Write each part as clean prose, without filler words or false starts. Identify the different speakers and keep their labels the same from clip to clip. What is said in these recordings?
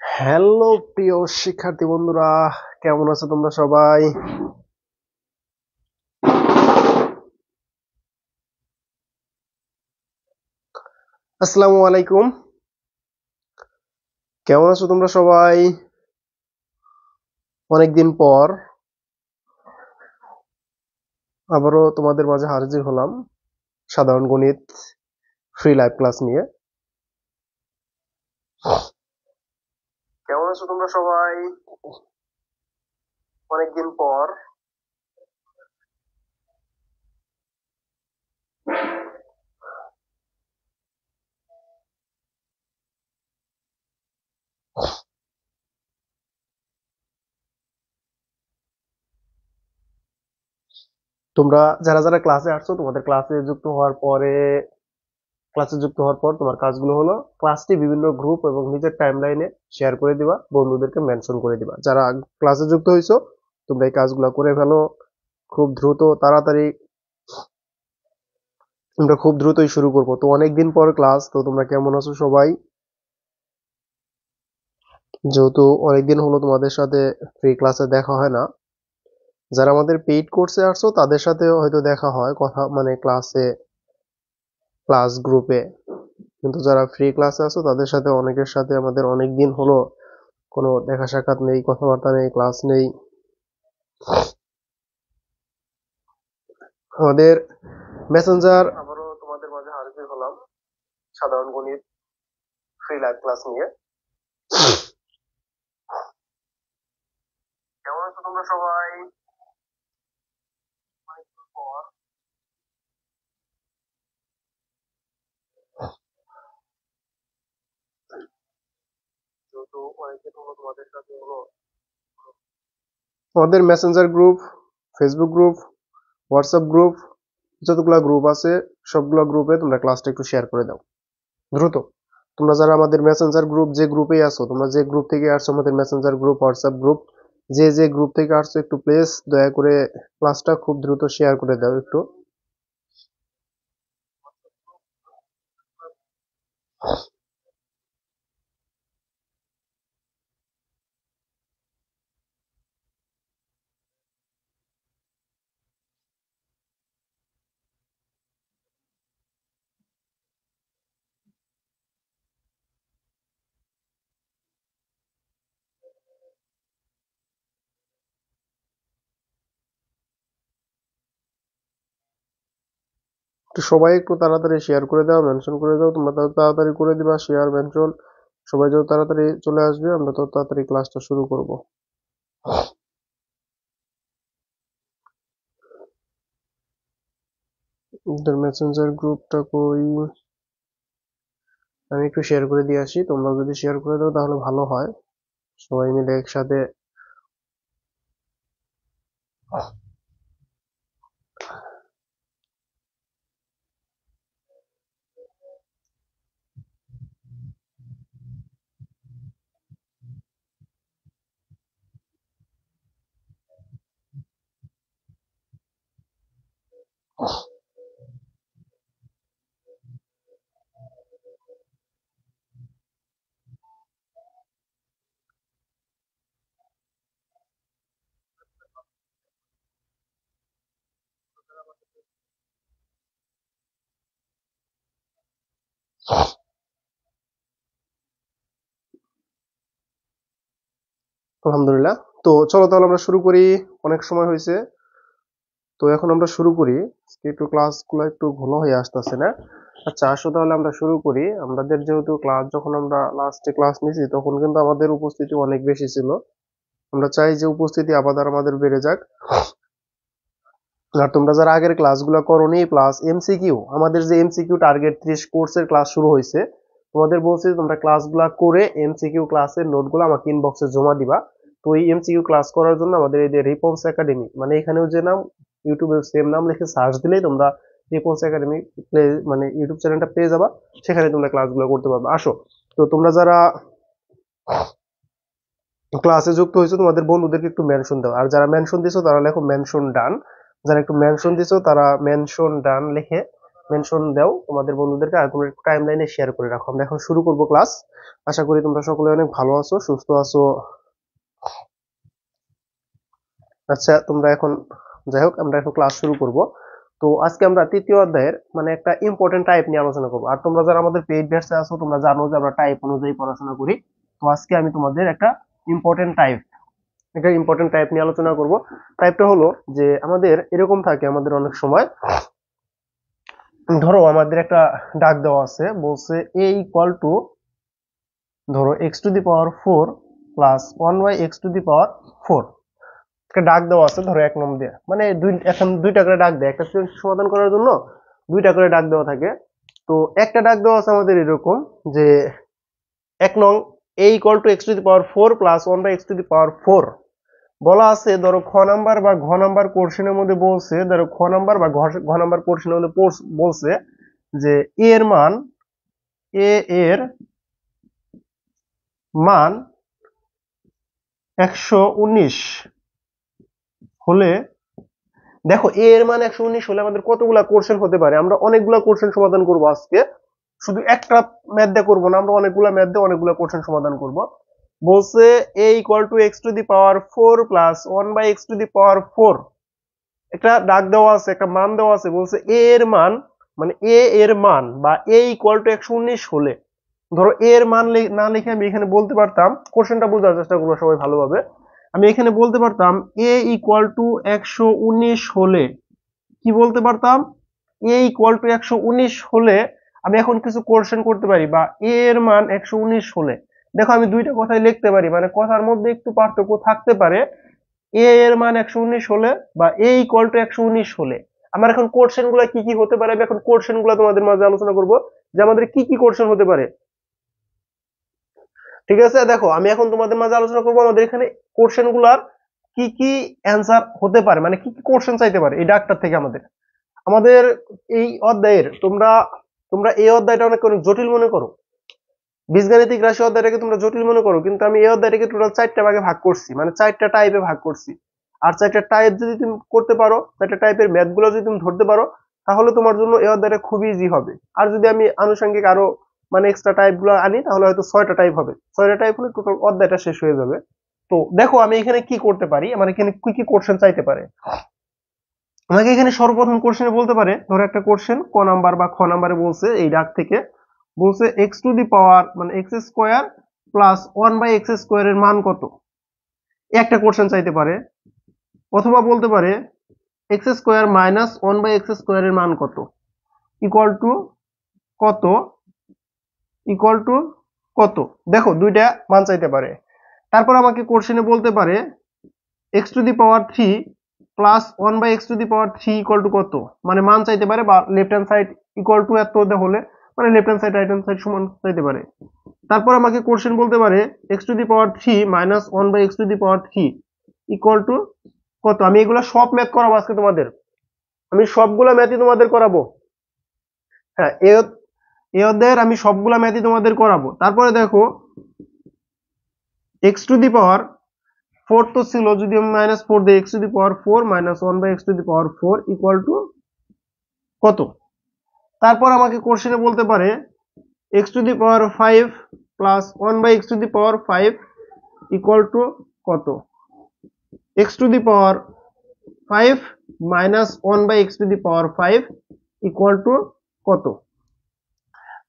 Speaker 1: Hello প্রিয় শিক্ষার্থী বন্ধুরা, কেমন আছো তোমরা সবাই? আসসালামু আলাইকুম। কেমন আছো তোমরা সবাই? অনেকদিন পর আবারও তোমাদের মাঝে হাজির হলাম সাধারণ গণিত ফ্রি লাইভ ক্লাস নিয়ে। কেমন আছো তোমরা সবাই? অনেকদিন পর তোমরা যারা যারা ক্লাসে আসছো, তোমাদের ক্লাসে যুক্ত হওয়ার পর তোমার কাজগুলো হলো ক্লাসটি বিভিন্ন গ্রুপ এবং নিজের টাইমলাইনে শেয়ার করে দিবা, বন্ধুদেরকে মেনশন করে দিবা। যারা ক্লাসে যুক্ত হয়েছো তোমরা এই কাজগুলো করে ফেলো খুব দ্রুত, তাড়াতাড়ি। আমরা খুব দ্রুতই শুরু করব। তো অনেকদিন পর ক্লাস, তো তোমরা কেমন আছো সবাই? যেহেতু অনেকদিন হলো তোমাদের সাথে ফ্রি ক্লাসে দেখা হয় না, যারা আমাদের পেইড কোর্সে আসছো তাদের সাথে হয়তো দেখা হয়, কথা মানে ক্লাসে, ক্লাস গ্রুপে। কিন্তু যারা ফ্রি ক্লাসে আছো তাদের সাথে অনেকের সাথে আমাদের অনেক দিন হলো কোনো দেখা সাক্ষাৎ নেই, কথাবার্তা নেই, ক্লাস নেই। আমাদের মেসেঞ্জার আবারও তোমাদের মাঝে হাজির হলাম সাধারণ গণিত ফ্রি লাইভ ক্লাস নিয়ে। কেমন আছো তোমরা সবাই? অনেকদিন পর যেহেতু অনেকদিন হলো তোমাদের সাথে হলো আমাদের Messenger group, Facebook group, WhatsApp group, যতগুলা গ্রুপ আছে সবগুলা গ্রুপে তোমরা ক্লাসটা একটু শেয়ার করে দাও দ্রুত। তোমরা যারা আমাদের মেসেঞ্জার গ্রুপ যে গ্রুপেই আছো, তোমরা যে গ্রুপ থেকে আসছো, আমাদের মেসেঞ্জার গ্রুপ, হোয়াটসঅ্যাপ গ্রুপ, যে যে গ্রুপ থেকে আসছো, একটু প্লিজ দয়া করে ক্লাসটা খুব দ্রুত শেয়ার করে দাও একটু। একটু সবাই একটু তাড়াতাড়ি শেয়ার করে দাও, মেনশন করে দাও। তোমরা তাড়াতাড়ি করে দিবা শেয়ার, মেনশন, সবাই যত তাড়াতাড়ি চলে আসবে আমরা তত তাড়াতাড়ি ক্লাসটা শুরু করব। মেসেঞ্জার গ্রুপটা কই? আমি একটু শেয়ার করে দিয়ে আসি, তোমরা যদি শেয়ার করে দাও তাহলে ভালো হয়, সবাই মিলে একসাথে। আলহামদুলিল্লাহ। তো চলো তাহলে আমরা শুরু করি, অনেক সময় হয়েছে। তো এখন আমরা শুরু করি, আজকে একটু ক্লাসগুলো একটু ঘন হয়ে আসতেছে না? আচ্ছা আসো তাহলে আমরা শুরু করি। আমাদের যেহেতু ক্লাস, যখন আমরা লাস্টে ক্লাস নিয়েছি তখন কিন্তু আমাদের উপস্থিতি অনেক বেশি ছিল। আমরা চাই যে উপস্থিতি আবার আমাদের বেড়ে যাক। আর তোমরা যারা আগের ক্লাসগুলো করোনি, প্লাস এমসিকিউ, আমাদের যে এমসিকিউ টার্গেট 30 কোর্সের ক্লাস শুরু হয়েছে, তোমাদের বলছি তোমরা ক্লাসগুলো করে এমসিকিউ ক্লাসের নোটগুলো আমাকে ইনবক্সে জমা দিবা। তো এই এমসিকিউ ক্লাস করার জন্য আমাদের এই যে রিপন্স একাডেমি, মানে এখানেও যে নাম, ইউটিউবে সেম নাম লিখে সার্চ দিলেই তোমরা রিপন্স একাডেমি মানে ইউটিউব চ্যানেলটা পেয়ে যাবা, সেখানে তোমরা ক্লাসগুলো করতে পারবে। আসো, তো তোমরা যারা ক্লাসে যুক্ত হয়েছো তোমাদের বন্ধুদেরকে একটু মেনশন দাও, আর যারা মেনশন দিছো তারা লেখো মেনশন ডান। যারা একটু মেনশন দিছো তারা মেনশন ডান লিখে মেনশন দাও তোমাদের বন্ধুদেরকে, আর তোমরা টাইম লাইনে শেয়ার করে রাখো। আমরা এখন শুরু করব ক্লাস। আশা করি তোমরা সকলে অনেক ভালো আছো, সুস্থ আছো। আচ্ছা তোমরা এখন, যাই হোক, আমরা এখন ক্লাস শুরু করব। তো আজকে আমরা তৃতীয় অধ্যায়ের মানে একটা ইম্পর্টেন্ট টাইপ নিয়ে আলোচনা করবো। আর তোমরা যারা আমাদের পেইড ব্যাচে আছো তোমরা জানো যে আমরা টাইপ অনুযায়ী পড়াশোনা করি। তো আজকে আমি তোমাদের একটা ইম্পর্টেন্ট টাইপ নিয়ে আলোচনা করব। টাইপটা হলো যে আমাদের এরকম থাকে, আমাদের অনেক সময় ধরো আমাদের একটা ডাক দেওয়া আছে, বলছে a ইকুয়াল টু ধরো x to the power 4 plus 1/x to the power 4 একটা ডাক দেওয়া আছে ধরো এক নম্বর দিয়ে, মানে এখন দুইটা করে ডাক দেয় একটা সমাধান করার জন্য, দুইটা করে ডাক দেওয়া থাকে। তো একটা ডাক দেওয়া আছে আমাদের এরকম যে এক নং a equal to x to the power 4 plus 1/x to the power 4 বলা আছে। ধরো খ নাম্বার বা ঘ নাম্বার কোশ্চেনের মধ্যে বলছে, ধরো খ নাম্বার বা ঘ নাম্বার কোশ্চেনের মধ্যে বলছে যে a এর মান 119 হলে, দেখো a এর মান 119 হলে আমাদের কতগুলা কোশ্চেন হতে পারে। আমরা অনেকগুলা কোশ্চেন সমাধান করব আজকে, শুধু একটা ম্যাথ দিয়ে করবো না, আমরা অনেকগুলা ম্যাথ দিয়ে অনেকগুলা কোশ্চেন সমাধান করব। বলছে a equal to x to the power 4 plus 1/x to the power 4 একটা ডাক দেওয়া আছে, একটা মান দেওয়া আছে। বলছে a এর মান, মানে a এর মান বা a ইকুয়াল টু 119 হলে, ধরো a এর মান না লিখে আমি এখানে বলতে পারতাম, কোশ্চেনটা বোঝার চেষ্টা করবো সবাই ভালোভাবে। আমি এখানে বলতে পারতাম a ইকুয়াল টু 119 হলে, কি বলতে পারতাম, a ইকুয়াল টু 119 হলে আমি এখন কিছু কোশ্চেন করতে পারি, বা a এর মান 119 হলে। দেখো আমি দুইটা কথাই লিখতে পারি, মানে কথার মধ্যে একটু পার্থক্য থাকতে পারে। a এর মান 119 হলে বা a ইকুয়াল টু 119 হলে আমার এখন কোশ্চেন গুলা কি কি হতে পারে, আমি এখন কোশ্চেন গুলা তোমাদের মাঝে আলোচনা করব যে আমাদের কি কি কোশ্চেন হতে পারে। ঠিক আছে, দেখো আমি এখন তোমাদের মাঝে আলোচনা করবো আমাদের এখানে কোশ্চেন গুলার কি কি অ্যান্সার হতে পারে, মানে কি কি কোশ্চেন চাইতে পারে এই ডাক্তার থেকে আমাদের। আমাদের এই অধ্যায়ের তোমরা তোমরা এই অধ্যায়টা অনেক জটিল মনে করো, বীজগাণিতিক রাশি অধ্যায়টাকে তোমরা জটিল মনে করো, কিন্তু আমি এই অধ্যায়টাকে টোটাল 4টা ভাগে ভাগ করছি, মানে 4টা টাইপে ভাগ করছি। আর 4টা টাইপ যদি তুমি করতে পারো, 4টা টাইপের ম্যাথ গুলো যদি তুমি ধরতে পারো, তাহলে তোমার জন্য এই অধ্যায়টা খুবই ইজি হবে। আর যদি আমি আনুষঙ্গিক আরো মানে এক্সট্রা টাইপ গুলো আনি, তাহলে হয়তো 6টা টাইপ হবে। 6টা টাইপ হলে টোটাল অধ্যায়টা শেষ হয়ে যাবে। তো দেখো আমি এখানে কি করতে পারি, আমার এখানে কি কি কোশ্চেন চাইতে পারে। আমাকে এখানে সর্বপ্রথম কোশ্চেনে বলতে পারে, ধরো একটা কোশ্চেন ক নাম্বার বা খ নাম্বারে বলছে, এই ডাক থেকে বলছে এক্স টু দি পাওয়ার মানে x square plus 1/x square এর মান কত, একটা কোশ্চেন চাইতে পারে। অথবা বলতে পারে x square minus 1/x square এর মান কত, ইকুয়াল টু কত, ইকুয়াল টু কত। দেখো দুইটা মান চাইতে পারে। তারপর আমাকে কোশ্চেনে বলতে পারে x to the power 3 plus 1/x to the power 3 equal to কত, মানে মান চাইতে পারে, বা left hand side equal to এত হলে, মানে left hand side right hand side সমান চাইতে পারে। তারপর আমাকে কোশ্চেন বলতে পারে x to the power 3 minus 1/x to the power 3 equal to কত। আমি এগুলা সব ম্যাথ করাবো আজকে তোমাদের, আমি সবগুলা ম্যাথই তোমাদের করাবো। হ্যাঁ, এই অধ্যায়ের আমি সবগুলা ম্যাথই তোমাদের করাবো। তারপরে দেখো এক্স টু দি পাওয়ার 4 তো ছিল, যদি আমি -4 দিই, x to the power 4 minus 1/x to the power 4 equal to কত। তারপর আমাকে কোশ্চেনে বলতে পারে x to the power 5 plus 1/x to the power 5 equal to কত, x to the power 5 minus 1/x to the power 5 equal to কত।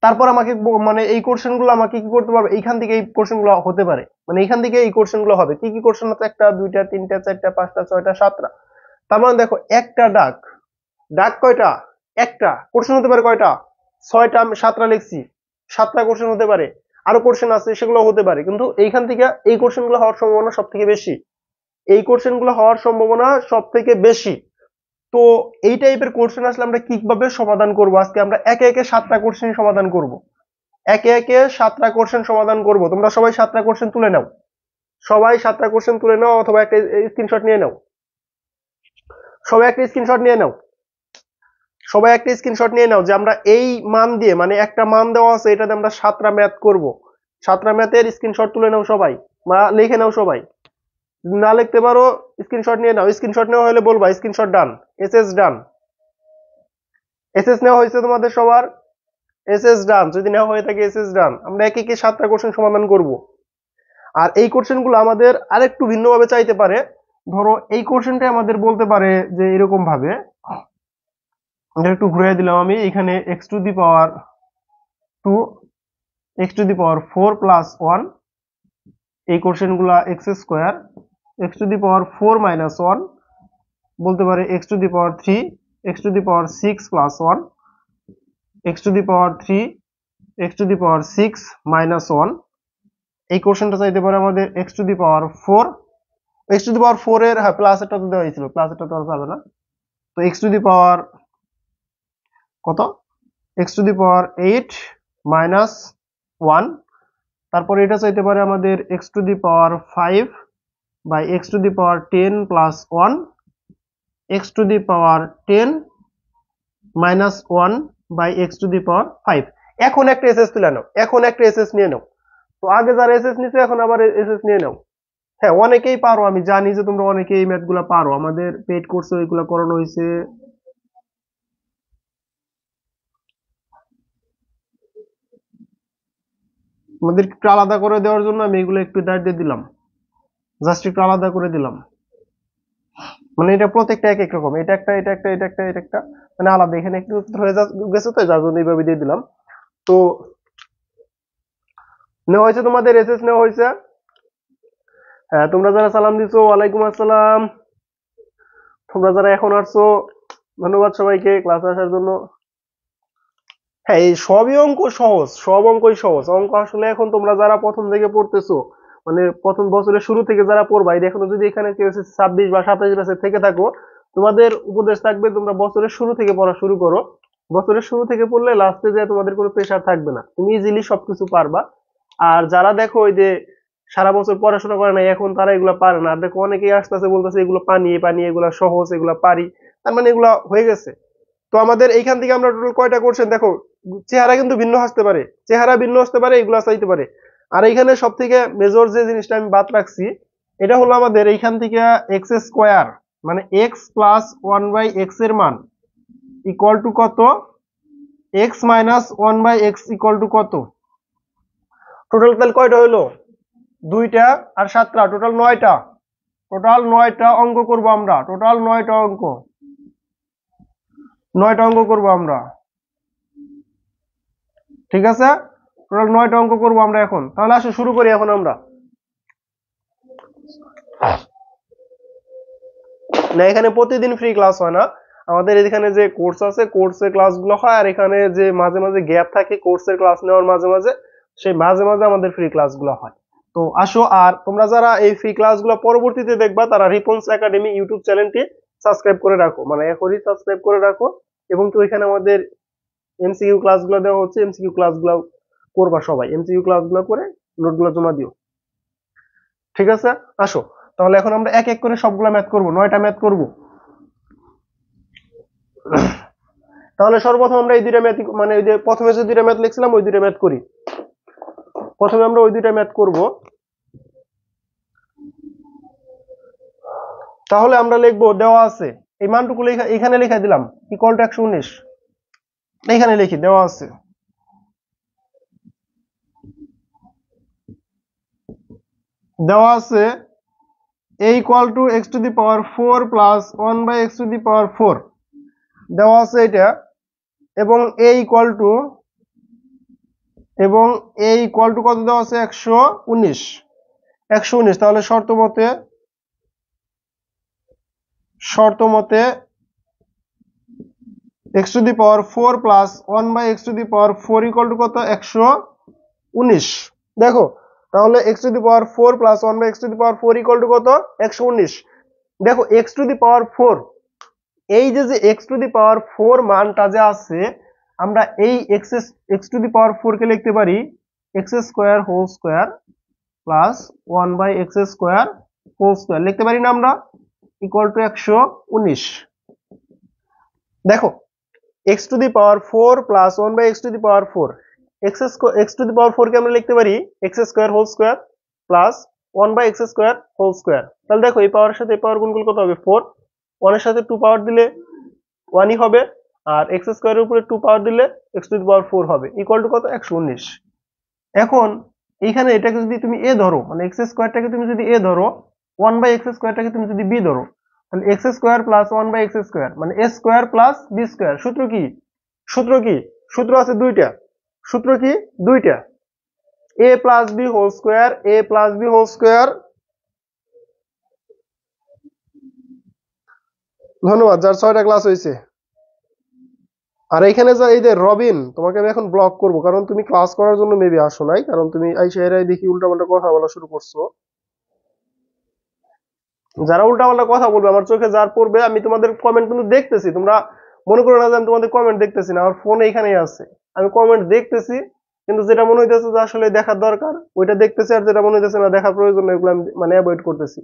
Speaker 1: তারপর আমাকে মানে এই কোশ্চেন গুলো আমাকে কি করতে পারবে, এইখান থেকে এই কোশ্চেন গুলো হতে পারে, মানে এইখান থেকে এই কোশ্চেন গুলো হবে। কি কি কোশ্চেন হচ্ছে, একটা দুইটা তিনটা চারটা পাঁচটা ছয়টা সাতটা। তার মানে দেখো একটা ডাক, ডাক কয়টা, একটা কোশ্চেন হতে পারে কয়টা, 6টা, আমি 7টা লিখছি, 7টা কোশ্চেন হতে পারে। আরো কোশ্চেন আছে সেগুলো হতে পারে, কিন্তু এইখান থেকে এই কোশ্চেন গুলো হওয়ার সম্ভাবনা সব থেকে বেশি, এই কোশ্চেন গুলো হওয়ার সম্ভাবনা সব থেকে বেশি। তো এই টাইপের কোশ্চেন আসলে আমরা কিভাবে সমাধান করব, আজকে আমরা একে একে 7টা কোশ্চেন সমাধান করব, একে একে 7টা কোশ্চেন সমাধান করব। তোমরা সবাই 7টা কোশ্চেন তুলে নাও, সবাই 7টা কোশ্চেন তুলে নাও, অথবা একটা স্ক্রিনশট নিয়ে নাও, সবাই একটা স্ক্রিনশট নিয়ে নাও, সবাই একটা স্ক্রিনশট নিয়ে নাও যে আমরা এই মান দিয়ে, মানে একটা মান দেওয়া আছে, এটাতে আমরা 7টা ম্যাথ করব। 7টা ম্যাথের স্ক্রিনশট তুলে নাও সবাই, বা লিখে নাও সবাই। না লিখতে পারো স্ক্রিনশট নিয়ে নাও, স্ক্রিনশট নেওয়া হলে বলবা স্ক্রিনশট ডান, এসএস ডান। এসএস নেওয়া হয়েছে তোমাদের সবার? এসএস ডান। যদি নেওয়া হয়ে থাকে এসএস ডান। আমরা একে একে 7টা কোশ্চেন সমাধান করব। আর এই কোশ্চেনগুলো আমাদের আরেকটু ভিন্নভাবে চাইতে পারে। ধরো এই কোশ্চেনটা আমাদের বলতে পারে যে এরকম ভাবে, এটা একটু ঘুরিয়ে দিলাম আমি, এখানে x to the power 2, x to the power 4 plus 1, এই কোশ্চেনগুলা x square, x to the power 4 minus 1, বলতে পারে x to the power 3, x to the power 6 plus 1, x to the power 3, x to the power 6 minus 1। এই কোশ্চেনটা চাইতে পারে আমাদের x to the power 4, x to the power 4 এর, হ্যাঁ plus এটা তো দেওয়া হয়েছিল, প্লাস এটা তো আর যাবে না, তো x টু দি পাওয়ার কত, x to the power 8 minus 1। তারপর এটা চাইতে পারে আমাদের x to the power 5 by x to the power 10 plus 1, x to the power 10 minus 1 by x to the power 5। এখন একটা এসএস তুলে নাও, এখন একটা এসএস নিয়ে নাও। তো আগে যারা এসএস নিছে এখন আবার এসএস নিয়ে নাও। হ্যাঁ অনেকেই পারো, আমি জানি যে তোমরা অনেকেই এই ম্যাথগুলো পারো, আমাদের পেইড কোর্সে ওইগুলো করানো হয়েছে। আমাদের একটু আলাদা করে দেওয়ার জন্য আমি এগুলো একটু দাঁড় দিয়ে দিলাম, জাস্ট একটু আলাদা করে দিলাম। মানে এটা প্রত্যেকটা এক এক রকম, এটা একটা, এটা একটা, এটা একটা, এটা একটা, মানে আলাদা। এখানে একটু হয়ে গেছে তো যার জন্য এইভাবে দিয়ে দিলাম। তো নেওয়া হয়েছে তোমাদের এসএস নেওয়া হয়েছে। হ্যাঁ তোমরা যারা সালাম দিছো ওয়ালাইকুম আসসালাম, তোমরা যারা এখন আসছো ধন্যবাদ সবাইকে ক্লাসে আসার জন্য। হ্যাঁ এই সবই অঙ্ক সহজ, সব অঙ্কই সহজ। অঙ্ক আসলে এখন তোমরা যারা প্রথম থেকে পড়তেছো, মানে প্রথম বছরের শুরু থেকে যারা পড়বা, এই এখনো যদি এখানে কেউ 26 বা 27 ব্যাচে থেকে থাকো, তোমাদের উপদেশ থাকবে তোমরা বছরের শুরু থেকে পড়া শুরু করো। বছরের শুরু থেকে পড়লে লাস্টে যে তোমাদের কোনো প্রেশার থাকবে না, তুমি ইজিলি সবকিছু পারবা। আর যারা দেখো ওই যে সারা বছর পড়াশোনা করে না এখন তারা এগুলো পারে না, আর দেখো অনেকেই আসতেছে বলতেছে এগুলো পানি পানি, এগুলো সহজ, এগুলো পারি, তার মানে এগুলো হয়ে গেছে। তো আমাদের এইখান থেকে আমরা টোটাল কয়টা কোশ্চেন দেখো, চেহারা কিন্তু ভিন্ন আসতে পারে, চেহারা ভিন্ন আসতে পারে, এগুলা চাইতে পারে। আর এইখানে সব থেকে মেজর যে জিনিসটা আমি বাদ রাখছি, এটা হলো আমাদের এইখান থেকে এক্স স্কোয়ার, মানে এক্স প্লাস 1/x এর মান ইকুয়াল টু কত, x minus 1/x equal to কত। টোটাল তাহলে কয়টা হইলো, 2টা আর 7টা, টোটাল 9টা। টোটাল 9টা অঙ্ক করব আমরা, টোটাল 9টা অঙ্ক, 9টা অঙ্ক করব আমরা, ঠিক আছে? টোটাল 9টা অঙ্ক করব আমরা এখন। তাহলে আসো শুরু করি এখন আমরা। না এখানে প্রতিদিন ফ্রি ক্লাস হয় না, আমাদের এখানে যে কোর্স আছে কোর্সের ক্লাসগুলো হয়, আর এখানে যে মাঝে মাঝে গ্যাপ থাকে কোর্সের ক্লাস নেওয়ার মাঝে মাঝে, সেই মাঝে মাঝে আমাদের ফ্রি ক্লাসগুলো হয়। তো আসো, আর তোমরা যারা এই ফ্রি ক্লাসগুলো পরবর্তীতে দেখবা তারা রিপন্স একাডেমি ইউটিউব চ্যানেলটি সাবস্ক্রাইব করে রাখো, মানে এখনই সাবস্ক্রাইব করে রাখো। এবং কি ওইখানে আমাদের এমসিকিউ ক্লাসগুলো দেওয়া হচ্ছে, এমসিকিউ ক্লাসগুলো করবা সবাই, এমসিকিউ ক্লাসগুলো করে নোটগুলো জমা দিও, ঠিক আছে? আসো তাহলে এখন আমরা এক এক করে সবগুলা ম্যাথ করব, 9টা ম্যাথ করব। তাহলে সর্বপ্রথম আমরা এই দুইটা ম্যাথ, মানে ওই যে প্রথমে যে দুইটা ম্যাথ লিখছিলাম ওই দুইটা ম্যাথ করি। প্রথমে আমরা ওই দুইটা ম্যাথ করব। তাহলে আমরা লিখবো, দেওয়া আছে এই মানটুকু এখানে লিখে দিলাম ইকুয়াল টু 119, এখানে লিখি দেওয়া আছে। দেওয়া আছে a equal to x to the power 4 plus 1/x to the power 4 দেওয়া আছে এটা, এবং a ইকুয়াল টু, এবং a ইকুয়াল টু কত দেওয়া আছে, 119, 119। তাহলে শর্ত মতে x to the power 4 plus 1/x to the power 4 equal to কত, 119। দেখো তাহলে x to the power 4 plus 1/x to the power 4 equal to কত, 119। দেখো x টু দি পাওয়ার 4, এই যে x টু দি পাওয়ার 4 মানটা যে আছে, আমরা এই x টু দি পাওয়ার 4 কে লিখতে পারি x square whole square plus 1/x square whole square, লিখতে পারি না আমরা, ইকুয়াল টু 119। দেখো x to the power 4 plus 1/x to the power 4, x to the power 4 কে আমরা লিখতে পারি x square whole square plus 1/x square whole square. তাহলে দেখো এই পাওয়ারের সাথে এই পাওয়ার গুণফল কত হবে, 4, 1 এর সাথে 2 পাওয়ার দিলে 1ই হবে, আর এক্স স্কোয়ারের উপরে 2 পাওয়ার দিলে এক্স টু দি পাওয়ার 4 হবে, ইকুয়াল টু কত, 119। এখন এইখানে এটাকে যদি তুমি এ ধরো, মানে এক্স স্কোয়ারটাকে তুমি যদি এ ধরো, 1/x স্কোয়ারটাকে তুমি যদি বি ধরো, তাহলে x square plus 1/x square মানে A square plus B square. সূত্র কি, সূত্র কি, সূত্র আছে দুইটা, সূত্র কি দুইটা, এ প্লাস বি হোল স্কোয়ার, এ প্লাস বি হোল স্কোয়ার। ধন্যবাদ যার 6টা ক্লাস হয়েছে। আর এখানে যা এই যে রবিন, তোমাকে আমি এখন ব্লক করব, কারণ তুমি ক্লাস করার জন্য মেবি আসো নাই, কারণ তুমি আইসা এরাই দেখি উল্টাপাল্টা কথা বলা শুরু করছো। যারা উল্টাপাল্টা কথা বলবে আমার চোখে যার পড়বে, আমি তোমাদের কমেন্ট কিন্তু দেখতেছি, তোমরা মনে করো না যে আমি তোমাদের কমেন্ট দেখতেছি না, আমার ফোন এখানেই আছে, আমি কমেন্ট দেখতেছি, কিন্তু যেটা মনে হইতেছে যে আসলে দেখার দরকার ওইটা দেখতেছি, আর যেটা মনে হইতেছে না দেখার প্রয়োজন নেই ওগুলো আমি মানে অ্যাভয়েড করতেছি।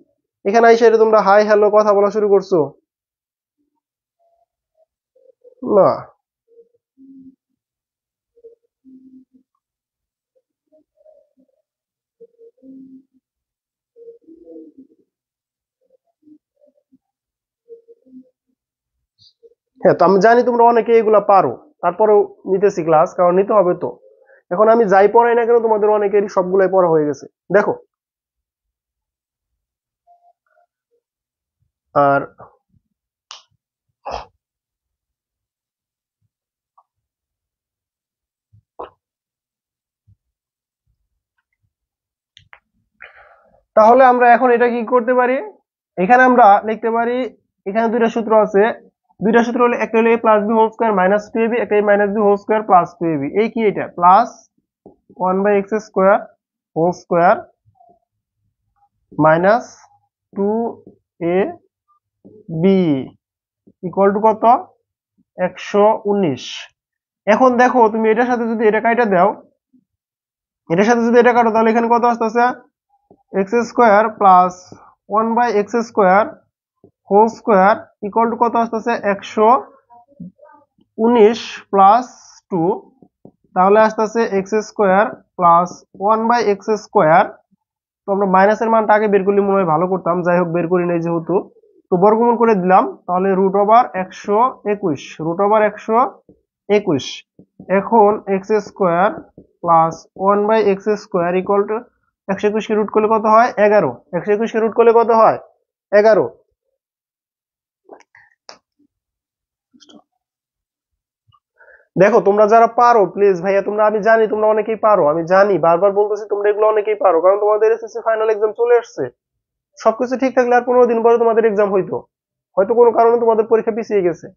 Speaker 1: এখানে আইসা এটা তোমরা হাই হ্যালো কথা বলা শুরু করছো না। হ্যাঁ, তো আমি জানি তোমরা অনেকে এগুলা পারো, তারপরেও নিতেছি ক্লাস, কারণ নিতে হবে তো। এখন আমি যাই পড়াই না কেন তোমাদের অনেকেরই সবগুলাই পড়া হয়ে গেছে, দেখো। আর তাহলে আমরা এখন এটা কি করতে পারি, এখানে আমরা লিখতে পারি, এখানে দুইটা সূত্র আছে, দুইটা সূত্র হলো, একটা হলো a plus B whole square minus 2ab, একটা minus B whole square plus 2ab। এই কি, এটা plus 1/x square whole square minus 2ab equal to কত, 119। এখন দেখো তুমি এটার সাথে যদি এটা কাটা দাও, এটার সাথে যদি এটা কাটো, তাহলে এখানে কত আসতেছে, X square plus 1/x square whole square equal to কত আসতেছে, 119 প্লাস 2, তাহলে আসতেছে X square plus 1/x square. তো আমরা মাইনাসের মানটা আগে বের করলে মনে হয় ভালো করতাম, যাই হোক বের করি নাই যেহেতু, তো বর্গমূল করে দিলাম, তাহলে রুট ওভার 121, রুট ওভার 121। এখন X square plus 1/x square equal to 121 কে রুট করলে কত হয়, 11। 121 কে রুট করলে কত হয়, 11। দেখো তোমরা যারা পারো প্লিজ ভাইয়া, তোমরা, আমি জানি তোমরা অনেকেই পারো, আমি জানি, বারবার বলতেছি তোমরা এগুলো অনেকেই পারো, কারণ তোমাদের এসএসসি ফাইনাল এক্সাম চলে আসছে। সবকিছু ঠিক থাকলে আর 15 দিন পরে তোমাদের এক্সাম হইতো, হয়তো কোনো কারণে তোমাদের পরীক্ষা পিছিয়ে গেছে,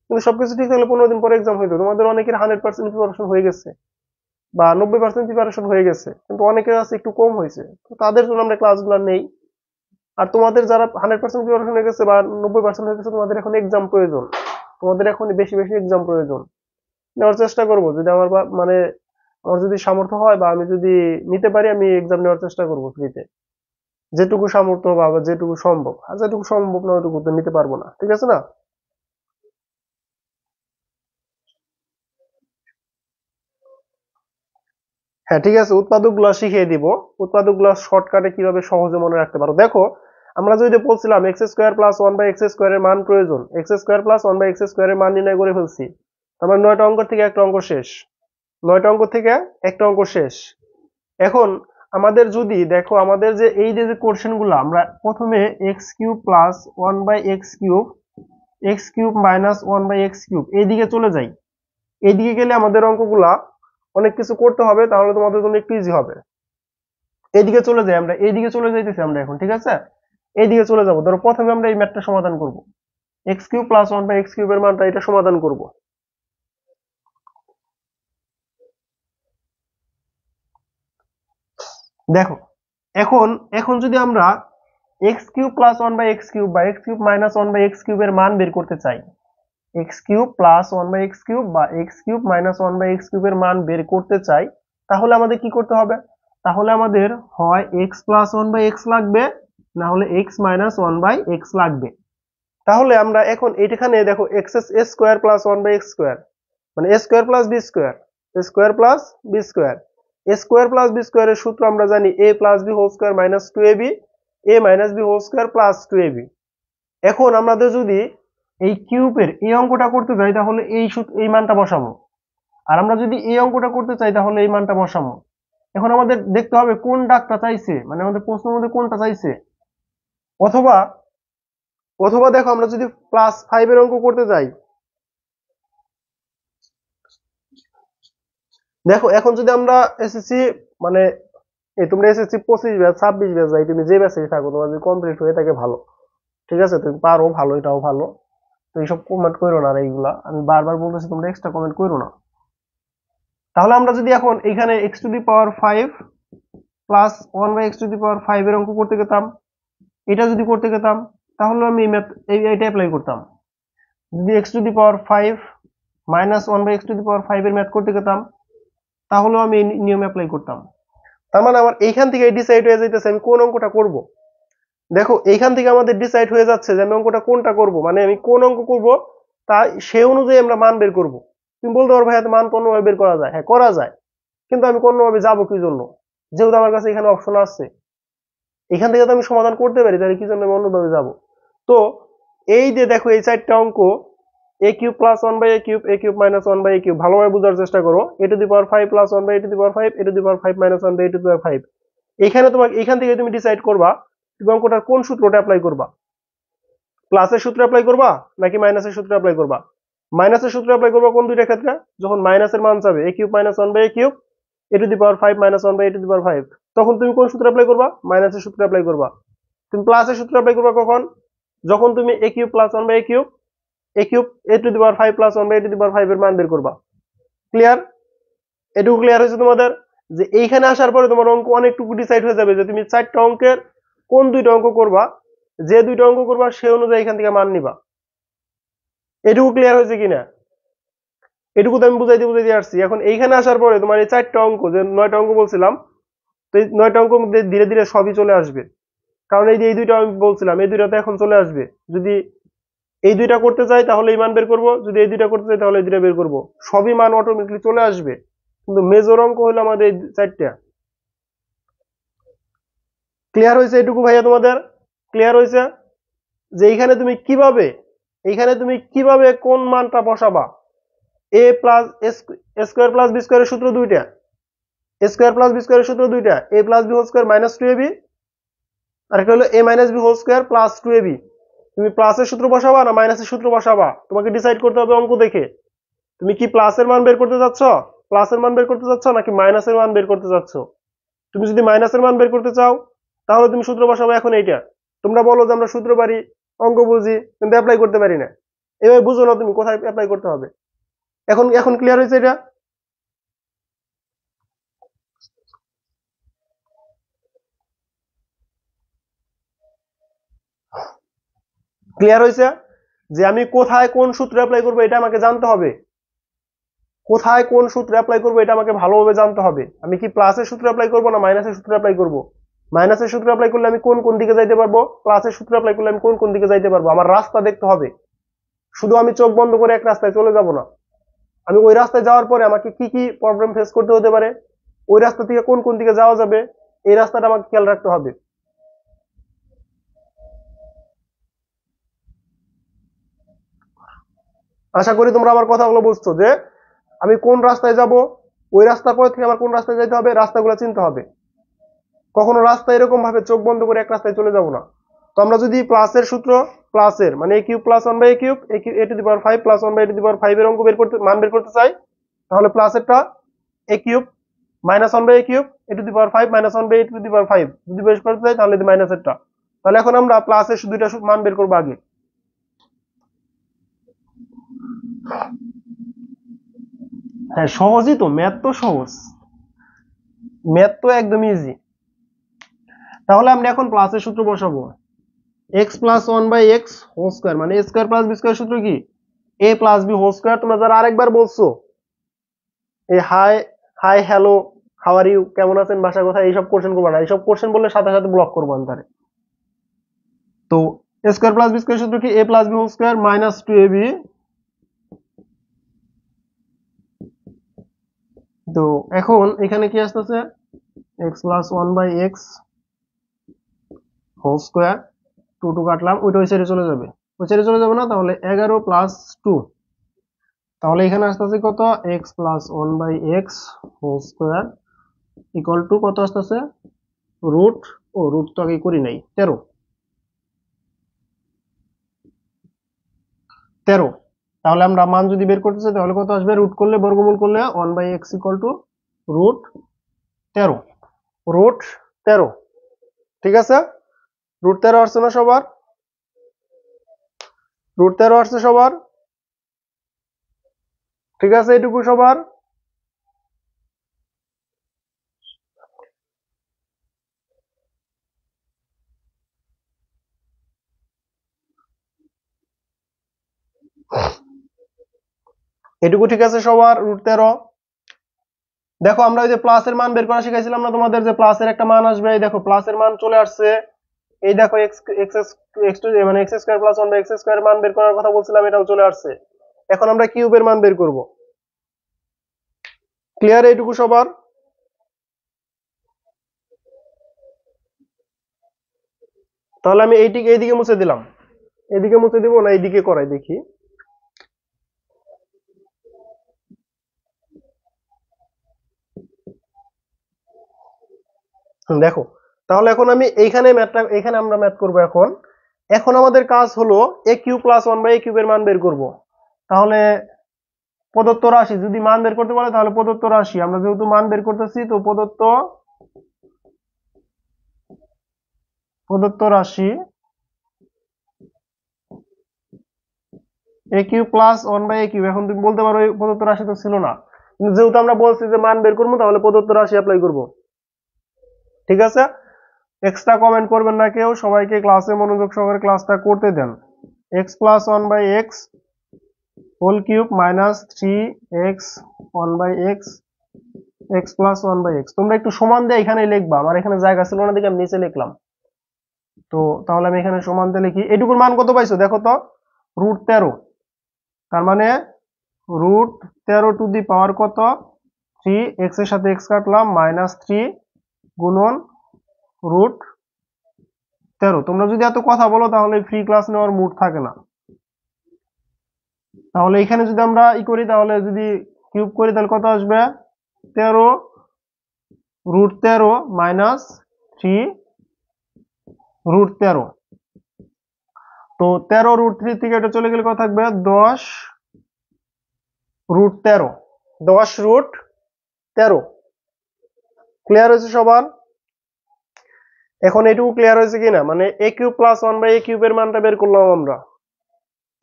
Speaker 1: কিন্তু সবকিছু ঠিক থাকলে 15 দিন পরে এক্সাম হইতো। তোমাদের অনেকের 100% প্রিপারেশন হয়ে গেছে বা 90% প্রিপারেশন হয়ে গেছে, কিন্তু অনেকের আছে একটু কম হয়েছে, তো তাদের জন্য আমরা ক্লাসগুলো নেই। আর তোমাদের যারা 100% প্রিপারেশন হয়ে গেছে বা 90% হয়ে গেছে, তোমাদের এখন এক্সাম প্রয়োজন, তোমাদের এখন বেশি বেশি এক্সাম প্রয়োজন। নেওয়ার চেষ্টা করবো, যদি আমার মানে আমার যদি সামর্থ্য হয় বা আমি যদি নিতে পারি, আমি এক্সাম নেওয়ার চেষ্টা করবো ফ্রিতে, যেটুকু সামর্থ্য বা যেটুকু সম্ভব। আর যেটুকু সম্ভব না ওইটুকু তো নিতে পারবো না, ঠিক আছে না। হ্যাঁ ঠিক আছে, উৎপাদক গুলা শিখিয়ে দিব, উৎপাদক গুলা শর্টকাটে কিভাবে সহজে মনে রাখতে পারো। দেখো আমরা যদি বলছিলাম x square plus 1/x square এর মান প্রয়োজন, x square plus 1/x square এর মান নির্ণয় করে ফেলছি, আমার 9টা অঙ্ক থেকে একটা অঙ্ক শেষ, 9টা অঙ্ক থেকে একটা অঙ্ক শেষ। এখন আমাদের যদি দেখো, আমাদের যে এই যে কোশ্চেন গুলো, আমরা প্রথমে x cube plus 1/x cube, x cube minus 1/x cube এইদিকে চলে যাই, এইদিকে গেলে আমাদের অঙ্কগুলা অনেক কিছু করতে হবে, তাহলে তোমাদের জন্য একটু ইজি হবে। এইদিকে চলে যাই, আমরা এইদিকে চলে যাইতেছি আমরা এখন, ঠিক আছে, এইদিকে চলে যাবো। ধরো প্রথমে আমরা এই ম্যাথটা সমাধান করব, এক্স কিউব প্লাস 1/x কিউবের মানটা এটা সমাধান করব। দেখো এখন, এখন যদি আমরা x cube plus 1/x cube বা এক্স কিউব মাইনাস 1/x কিউবের মান বের করতে চাই, x cube plus 1/x cube বা এক্স কিউব মাইনাস 1/x কিউবের মান বের করতে চাই, তাহলে আমাদের কি করতে হবে, তাহলে আমাদের হয় এক্স প্লাস 1/x লাগবে, না হলে এক্স মাইনাস 1/x লাগবে। তাহলে আমরা এখন এখানে দেখো X square plus 1/x square মানে A square plus B square, square plus B square, A square plus B স্কোয়ারের সূত্র আমরা জানি A plus B whole square minus 2ab, A minus B whole square plus 2ab। এখন আমাদের যদি এই কিউবের এই অঙ্কটা করতে যাই তাহলে এই মানটা বসাবো, আর আমরা যদি এই অঙ্কটা করতে চাই তাহলে এই মানটা বসাবো। এখন আমাদের দেখতে হবে কোন ডাকটা চাইছে, মানে আমাদের প্রশ্নের মধ্যে কোনটা চাইছে। অথবা অথবা দেখো আমরা যদি +5 এর অঙ্ক করতে যাই, দেখো এখন যদি আমরা এসএসসি মানে তোমরা এসএসসি 25 ব্যাচ 26 ব্যাচ যাই, তুমি যে ব্যাচে থাকো তোমার যদি কমপ্লিট হয়ে থাকে ভালো, ঠিক আছে, তুমি পারো ভালো, এটাও ভালো। তো এইসব কমেন্ট করো না, আর এইগুলা আমি বারবার বলতেছি তোমরা এক্সট্রা কমেন্ট করো না। তাহলে আমরা যদি এখন এখানে x⁵ প্লাস 1/x⁵ এর অঙ্ক করতে গেতাম, এটা যদি করতে গেতাম তাহলে আমি এইটা অ্যাপ্লাই করতাম। যদি x⁵ মাইনাস 1/x⁵ এর ম্যাথ করতে গেতাম তাহলেও আমি এই নিয়ম অ্যাপ্লাই করতাম। তার মানে আমার এইখান থেকে ডিসাইড হয়ে যাইতেছে আমি কোন অঙ্কটা করব। দেখো এইখান থেকে আমাদের ডিসাইড হয়ে যাচ্ছে যে আমি অঙ্কটা কোনটা করব, মানে আমি কোন অঙ্ক করব তা সেই অনুযায়ী আমরা মান বের করব। তুমি বলতে পারো ভাই এত মান তো অন্যভাবে বের করা যায়, হ্যাঁ করা যায়, কিন্তু আমি অন্যভাবে যাবো কি জন্য, যেহেতু আমার কাছে এখানে অপশন আছে, এখান থেকে তো আমি সমাধান করতে পারি, তাহলে কি জন্য আমি অন্যভাবে যাবো। তো এই যে দেখো এই চারটা অঙ্ক a³ plus 1/a³ a³ minus 1/a³, ভালোভাবে বোঝার চেষ্টা করো। a⁵ plus 1/a⁵ a⁵ minus 1/a⁵। এখানে তোমাকে এখান থেকে তুমি ডিসাইড করবা তুমি অঙ্কটার কোন সূত্রটা অ্যাপ্লাই করবা, প্লাসের সূত্র অ্যাপ্লাই করবা নাকি মাইনাসের সূত্র অ্যাপ্লাই করবা। মাইনাসের সূত্র অ্যাপ্লাই করবা কোন দুইটা ক্ষেত্রে, যখন মাইনাসের মান যাবে a³ minus 1/a³ a⁵ minus 1/a⁵, তখন তুমি কোন সূত্র অ্যাপ্লাই করবা, মাইনাসের সূত্র অ্যাপ্লাই করবা। তুমি প্লাসের সূত্র অ্যাপ্লাই করবা কখন, যখন তুমি a³ plus 1/a³ a³ a⁵ plus 1/a⁵ এর মান বের করবা। ক্লিয়ার? এটুকু ক্লিয়ার হয়েছে তোমাদের? যে এইখানে আসার পরে তোমার অঙ্ক অনেকটুকু ডিসাইড হয়ে যাবে যে তুমি চারটা অঙ্কের কোন দুইটা অঙ্ক করবা, যে দুইটা অঙ্ক করবা সে অনুযায়ী এখান থেকে মান নিবা। এটুকু ক্লিয়ার হয়েছে কিনা? এটুকু তো আমি বুঝাইতে আসছি। এখন এইখানে আসার পরে তোমার এই চারটা অঙ্ক, যে 9টা অঙ্ক বলছিলাম, তো এই 9টা অঙ্ক মধ্যে ধীরে ধীরে সবই চলে আসবে, কারণ এই যে এই দুইটা আমি বলছিলাম এই দুইটা তো এখন চলে আসবে। যদি এই দুইটা করতে চাই তাহলে এই মান বের করব, যদি এই দুইটা করতে চাই তাহলে এই দুইটা বের করব, সবই মান অটোমেটিকলি চলে আসবে। কিন্তু মেজর অঙ্ক হলো আমাদের এই চারটা। ক্লিয়ার হয়েছে এটুকু ভাইয়া তোমাদের? ক্লিয়ার হয়েছে যে এইখানে তুমি কিভাবে কোন মানটা বসাবা। a plus square plus B স্কোয়ারের সূত্র দুইটা, স্কোয়ার প্লাস বি স্কোয়ারের সূত্র দুইটা, a plus B whole square minus 2ab, আর একটা হলো a minus B whole square plus 2ab। তুমি প্লাসের সূত্র বসাবা না মাইনাসের সূত্র বসাবা, তোমাকে ডিসাইড করতে হবে অঙ্ক দেখে। তুমি কি প্লাসের মান বের করতে চাচ্ছ, নাকি মাইনাসের মান বের করতে চাচ্ছ। তুমি যদি মাইনাসের মান বের করতে চাও তাহলে তুমি সূত্র বসাবো এখন এইটা। তোমরা বলো যে আমরা সূত্র পারি, অঙ্ক বুঝি, কিন্তু অ্যাপ্লাই করতে পারি না, এভাবে বুঝো না তুমি কোথায় অ্যাপ্লাই করতে হবে। এখন এখন ক্লিয়ার হয়েছে এটা? ক্লিয়ার হয়েছে যে আমি কোথায় কোন সূত্র অ্যাপ্লাই করবো এটা আমাকে জানতে হবে, কোথায় কোন সূত্র অ্যাপ্লাই করবো এটা আমাকে ভালোভাবে জানতে হবে। আমি কি প্লাসের সূত্র অ্যাপ্লাই করবো না মাইনাসের সূত্র অ্যাপ্লাই করবো, মাইনাসের সূত্র অ্যাপ্লাই করলে আমি কোন কোন দিকে যাইতে পারবো, প্লাসের সূত্র অ্যাপ্লাই করলে আমি কোন কোন দিকে যাইতে পারবো, আমার রাস্তা দেখতে হবে। শুধু আমি চোখ বন্ধ করে এক রাস্তায় চলে যাব না, আমি ওই রাস্তায় যাওয়ার পরে আমাকে কি কি প্রবলেম ফেস করতে হতে পারে, ওই রাস্তা থেকে কোন কোন দিকে যাওয়া যাবে, এই রাস্তাটা আমাকে খেয়াল রাখতে হবে। আশা করি তোমরা আমার কথাগুলো বুঝছো যে আমি কোন রাস্তায় যাব, ওই রাস্তার পর থেকে আমার কোন রাস্তায় যেতে হবে, রাস্তাগুলো চিনতে হবে। কখনো রাস্তা এরকম ভাবে চোখ বন্ধ করে এক রাস্তায় চলে যাব না। তো আমরা যদি প্লাসের সূত্র, প্লাসের মানে a³ plus 1/a³ a⁵ plus 1/a⁵ এর অঙ্ক মান বের করতে চাই, তাহলে প্লাসেরটা a³ minus 1/a³ a⁵ minus 1/a⁵ যদি বের করতে চাই তাহলে মাইনাসেরটা। তাহলে এখন আমরা প্লাসের দুইটা মান বের করবো আগে। হ্যাঁ সহজই তো, ম্যাথ তো সহজ, ম্যাথ তো একদম ইজি। তাহলে আমরা এখন প্লাসের সূত্র বসাবো, x plus 1/x whole square, মানে a square plus b square সূত্র কি a plus b whole square. তোমরা যারা আরেকবার বলছো এই hi hi hello how are you কেমন আছেন ভাষা কথা এইসব কোশ্চেন করবা না, এইসব কোশ্চেন বললে সাথে সাথে ব্লক করবো আমি তারে। তো a square plus b square সূত্র কি a plus b whole square minus 2ab। তো এখন এখানে কি আসতেছে x plus 1/x whole square, 2 কাটলাম, ওইটা ওই সাইডে চলে যাবে, ওই সাইডে চলে যাবো না, তাহলে 11 প্লাস 2, তাহলে এখানে আসতেছে কত, x plus 1/x whole square equal to কত আসতেছে, রুট, রুট তো আগে করি নাই, 13। তাহলে আমরা মান যদি বের করতে চাই তাহলে কত আসবে, রুট করলে, বর্গমূল করলে 1/x equal two root 13, root 13। ঠিক আছে, রুট 13 আসছে না সবার, রুট 13 আসছে সবার, ঠিক আছে এটুকু সবার। এটুকু ঠিক আছে সবার, রুট 13। দেখো আমরা ওই যে প্লাসের মান বের করা শিখাইছিলাম না তোমাদের, যে প্লাসের একটা মান আসবে, এই দেখো প্লাসের মান চলে আসছে, এই দেখো এক্স এক্স এক্স টু মানে x square plus 1/x square মান বের করার কথা বলছিলাম, এটাও চলে আসছে। এখন আমরা কিউবের মান বের করব। ক্লিয়ার এইটুকু সবার? তাহলে আমি এইদিকে মুছে দিলাম, এদিকে মুছে দিব না এইদিকে করাই দেখি। দেখো, তাহলে এখন আমি এখানে আমরা ম্যাথ করব এখন। এখন আমাদের কাজ হলো এ কিউ প্লাস 1/a কিউবের মান বের করব। তাহলে প্রদত্ত রাশি যদি মান বের করতে বলে, তাহলে প্রদত্ত রাশি, আমরা যেহেতু মান বের করতেছি, তো প্রদত্ত রাশি এ কিউ প্লাস 1/a কিউব। এখন তুমি বলতে পারো এই প্রদত্ত রাশি তো ছিল না, কিন্তু যেহেতু আমরা বলছি যে মান বের করবো, তাহলে প্রদত্ত রাশি অ্যাপ্লাই করব। ঠিক আছে, এক্সট্রা কমেন্ট করবেন না কেউ, সবাইকে ক্লাসে মনোযোগ সহকারে ক্লাসটা করতে দেন। X plus 1/x whole cube minus 3x 1/x x plus 1/x। তোমরা একটু সমান দিয়ে এখানে লিখবা, আমার এখানে জায়গা ছিল না দেখে আমি নিচে লিখলাম। তো তাহলে আমি এখানে সমান দিয়ে লিখি। এটুকুর মান কত পাইছো দেখো তো, রুট 13। তার মানে রুট 13 টু দি পাওয়ার কত, 3, এক্স এর সাথে এক্স কাটলাম, মাইনাস 3 গুণন রুট 13। তোমরা যদি এত কথা বলো তাহলে ফ্রি ক্লাস নেওয়ার মুড থাকে না। তাহলে এখানে যদি আমরা করি, তাহলে যদি কিউব করি তাহলে কত আসবে, 13 রুট 13 মাইনাস 3 রুট 13। তো 13 রুট 3 থেকে এটা চলে গেলে কত থাকবে, 10 রুট 13, 10 রুট 13। ক্লিয়ার হয়েছে সবার? এখন এটুকু ক্লিয়ার হয়েছে কিনা, মানে এ কিউব প্লাস 1/a কিউবের মানটা বের করলাম আমরা,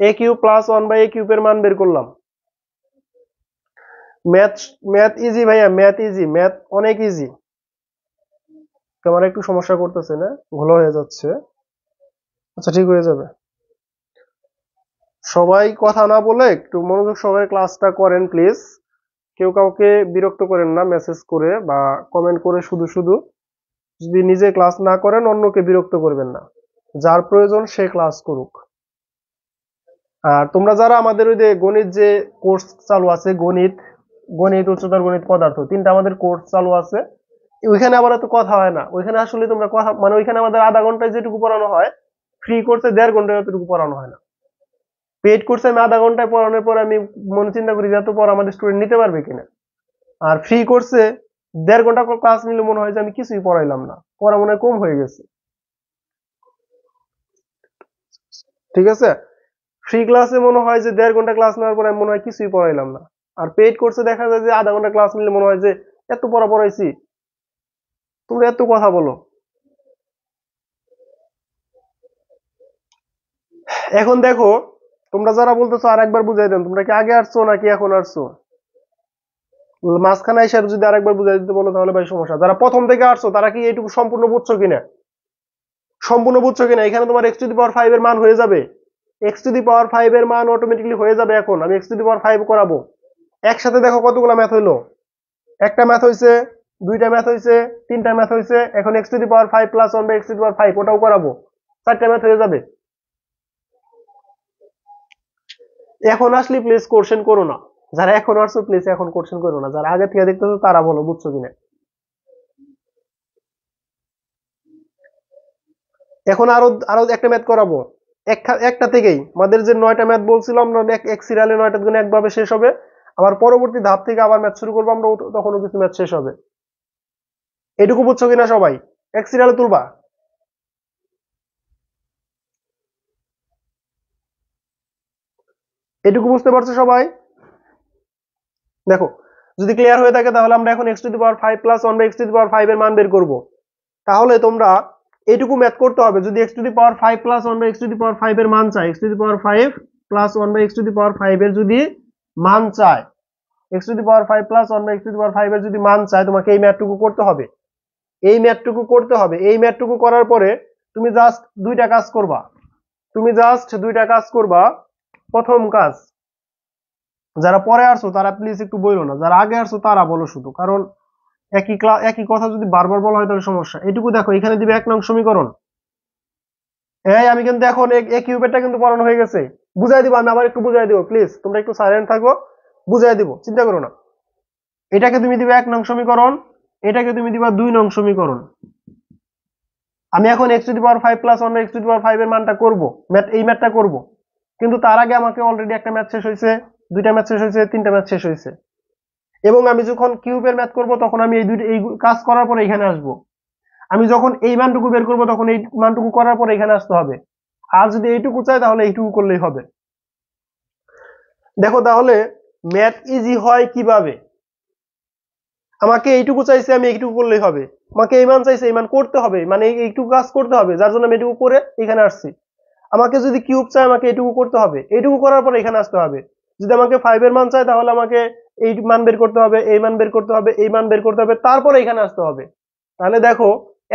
Speaker 1: এ কিউব প্লাস 1/a কিউবের মান বের করলাম। ম্যাথ ম্যাথ ইজি ভাইয়া, ম্যাথ ইজি, ম্যাথ অনেক ইজি। তোমার একটু সমস্যা করতেছে না, ভালো হয়ে যাচ্ছে, আচ্ছা ঠিক হয়ে যাবে। সবাই কথা না বলে একটু মনোযোগ সহকারে ক্লাসটা করেন প্লিজ। কেউ কাউকে বিরক্ত করেন না মেসেজ করে বা কমেন্ট করে, শুধু শুধু যদি নিজে ক্লাস না করেন অন্যকে বিরক্ত করবেন না, যার প্রয়োজন সে ক্লাস করুক। আর তোমরা যারা আমাদের ওই যে গণিত যে কোর্স চালু আছে, গণিত গণিত উচ্চতর গণিত পদার্থ, তিনটা আমাদের কোর্স চালু আছে, ওইখানে আবার এত কথা হয় না। ওইখানে আসলে তোমরা কথা, মানে ওইখানে আমাদের আধা ঘন্টায় যেটুকু পড়ানো হয়, ফ্রি কোর্সে 1.5 ঘন্টায় অতটুকু পড়ানো হয় না। পেইড কোর্সে আমি আধা ঘন্টায় পড়ানোর পর আমি মনে চিন্তা করি যে এত পর আমাদের স্টুডেন্ট নিতে পারবে কিনা। আর ফ্রি কোর্সে 1.5 ঘন্টা ক্লাস নিলে মনে হয় যে আমি কিছুই পড়াইলাম না, পড়া মনে হয় কম হয়ে গেছে। ঠিক আছে, ফ্রি ক্লাসে মনে হয় যে 1.5 ঘন্টা ক্লাস নেওয়ার পরে মনে হয় কিছুই পড়াইলাম না। আর পেইড কোর্সে দেখা যায় যে আধা ঘন্টা ক্লাস নিলে মনে হয় যে এত পড়া পড়াইছি, তোমরা এত কথা বলো। এখন দেখো, তোমরা যারা বলতেছো আর একবার বুঝাই দেন, তোমরা কি আগে আসছো নাকি এখন আসছো? মাঝখানে এসে যদি আরেকবার বুঝাই দিতে বলো তাহলে ভাই সমস্যা। যারা প্রথম থেকে আসছো তারা কি এইটুকু সম্পূর্ণ বুঝছো কিনা, সম্পূর্ণ বুঝছো কিনা? এখানে তোমার এক্স টু দি পাওয়ার 5 এর মান হয়ে যাবে, এক্স টু দি পাওয়ার 5 এর মান অটোমেটিক্যালি হয়ে যাবে। এখন আমি এক্স টু দি পাওয়ার 5 করাবো। একসাথে দেখো কতগুলো ম্যাথ হইলো, একটা ম্যাথ হইছে, দুইটা ম্যাথ হইছে, তিনটা ম্যাথ হইছে। এখন x to the power 5 plus 1 by x to the power 5 ওটাও করাবো, 4টা ম্যাথ হয়ে যাবে। এখন আসলে প্লিজ কোশ্চেন করো না, যারা এখন আসছো প্লিজ এখন কোশ্চেন করো না, যারা আগে থেকে দেখতেছো তারা বলো বুঝছো কিনা। এখন আরো আরো একটা ম্যাথ করাবো, একটা থেকেই আমাদের যে 9টা ম্যাথ বলছিলাম আমরা এক সিরিয়ালে 9টা গুণ একভাবে শেষ হবে, আবার পরবর্তী ধাপ থেকে আবার ম্যাথ শুরু করবো আমরা, তখনও কিছু ম্যাথ শেষ হবে। এটুকু বুঝছো কিনা সবাই? এক সিরিয়ালে তুলবা। এটুকু বুঝতে পারছো সবাই? দেখো, যদি ক্লিয়ার হয়ে থাকে তাহলে আমরা এখন x⁵ প্লাস 1/x⁵ এর মান বের করব। তাহলে তোমরা এইটুকু ম্যাথ করতে হবে। যদি x⁵ প্লাস 1/x⁵ এর মান চাই, x⁵ প্লাস 1/x⁵ এর যদি মান চায়, x⁵ প্লাস 1/x⁵ এর যদি মান চায়, তোমাকে এই ম্যাথটুকু করতে হবে। এই ম্যাথটুকু করতে হবে। এই ম্যাথটুকু করার পরে তুমি জাস্ট দুইটা কাজ করবা। প্রথম কাজ, যারা পরে আসছো তারা প্লিজ একটু বলো না, যারা আগে আসছো তারা বলো শুধু, কারণ একই কথা যদি বারবার বলা হয় তাহলে সমস্যা। এটুকু দেখো, এখানে দিবে 1 নং সমীকরণ। আমি কিন্তু এখন এই কিউবেরটা কিন্তু পড়ানো হয়ে গেছে, বুঝাই দিব। আমি আবার একটু বুঝাই দিব, প্লিজ তোমরা একটু সাইলেন্ট থাকো, বুঝাই দিব, চিন্তা করো না। এটাকে তুমি দিবে 1 নং সমীকরণ, এটাকে তুমি দিবা 2 নং সমীকরণ। আমি এখন x⁵ প্লাস 1/x⁵ এর মানটা করব, এই ম্যাথটা করব। কিন্তু তার আগে আমাকে অলরেডি একটা ম্যাথ শেষ হয়েছে, দুইটা ম্যাথ শেষ হয়েছে, তিনটা ম্যাথ শেষ হয়েছে। এবং আমি যখন কিউবের ম্যাথ করব তখন আমি এই কাজ করার পরে এখানে আসব। আমি যখন এই মানটুকু বের করব তখন এই মানটুকু করার পরে এখানে আসতে হবে। আর যদি এইটুকু চাই তাহলে এইটুকু করলেই হবে। দেখো তাহলে ম্যাথ ইজি হয় কিভাবে? আমাকে এইটুকু চাইছে, আমি এইটুকু করলেই হবে। আমাকে এই মান চাইছে, এই মান করতে হবে, মানে এইটুকু কাজ করতে হবে, যার জন্য আমি এইটুকু করে এখানে আসছি। আমাকে যদি কিউব চাই, আমাকে এইটুকু করতে হবে, এইটুকু করার পরে এখানে আসতে হবে। যদি আমাকে 5 এর মান চাই তাহলে আমাকে এই মান বের করতে হবে, এই মান বের করতে হবে, এই মান বের করতে হবে, তারপরে এখানে আসতে হবে। তাহলে দেখো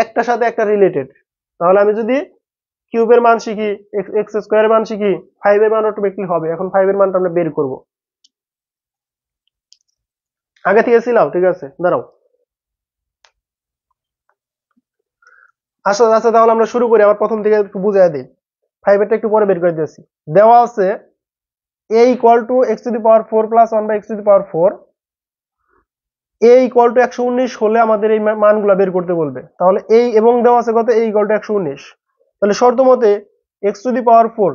Speaker 1: একটার সাথে একটা রিলেটেড। তাহলে আমি যদি কিউবের মান শিখি, এক্স স্কোয়ারের মান শিখি, 5 এর মান অটোমেটিক্যালি হবে। এখন 5 এর মানটা আমরা বের করব। আগে থেকে ছিলাম, ঠিক আছে, দাঁড়াও। আচ্ছা, তাহলে আমরা শুরু করি, আবার প্রথম থেকে একটু বুঝাই দিই। 5 এরটা একটু পরে বের করে দিয়েছি। দেওয়া আছে a equal two x⁴ plus 1/x⁴। a equal to 119 হলে আমাদের এই মানগুলা বের করতে বলবে। তাহলে এই এবং দেওয়া আছে কত, a ইকুয়াল টু 119। তাহলে শর্ত মতে x⁴,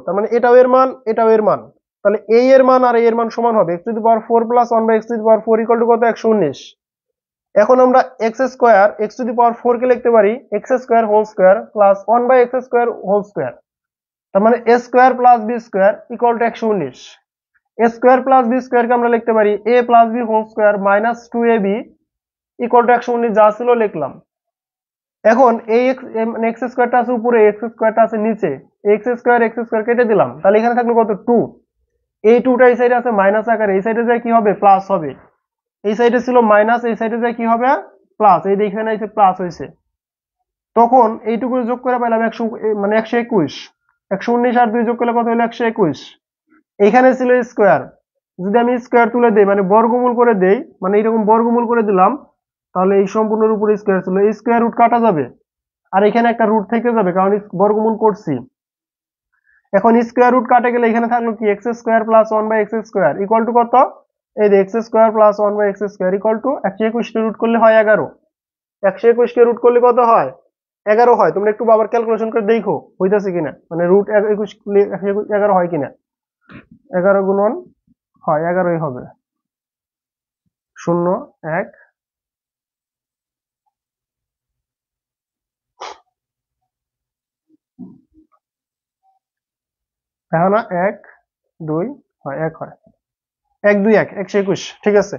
Speaker 1: তার মানে এটাও এর মান, এটাও এর মান। তাহলে a এর মান আর a এর মান সমান হবে। x⁴ plus 1/x⁴ equal to কত, 119। এখন আমরা x⁴ কে লিখতে পারি x² whole square plus 1/x² whole square. তার মানে a square plus b square equal to 119। a square plus b square কে আমরা লিখতে পারি a plus b whole square minus 2ab equal to 119, যা ছিল লিখলাম। এখন এই মানে x স্কয়ারটা আছে উপরে, x স্কয়ারটা আছে নিচে, x স্কয়ার কেটে দিলাম, তাহলে এখানে থাকলো কত, 2। এই 2টা এই সাইডে আছে মাইনাস আকারে, এই সাইডে যায় কি হবে, প্লাস হবে। এই সাইডে ছিল মাইনাস, এই সাইডে যায় কি হবে, প্লাস। এই এখানে এসে প্লাস হয়েছে। তখন এইটুকু যোগ করে পেলাম 100, মানে 121। 119 আর 2 যোগ করলে কত হলো, 121। এখানে ছিল স্কোয়ার, যদি আমি স্কোয়ার তুলে দেই, মানে বর্গমূল করে দেই, মানে এইরকম বর্গমূল করে দিলাম, তাহলে এই সম্পূর্ণের উপরে স্কোয়ার ছিল, এই স্কোয়ার রুট কাটা যাবে, আর এখানে একটা রুট থেকে যাবে, কারণ বর্গমূল করছি। এখন স্কোয়ার রুট কাটে গেলে এখানে থাকলো কি, x² plus 1/x² equal to কত, এই যে x² plus 1/x² equal to 121 কে রুট করলে হয় 11। 121 কে রুট করলে কত হয়, 11 হয়। তোমরা একটু বাবার ক্যালকুলেশন করে দেখো হইতাছে কিনা, মানে রুট 21 11 হয় কিনা। 11 গুণন হয় 11ই হবে। 0 1 দেখো না, 1 2 হয়, 1 হয়, 1 2 1 121। ঠিক আছে,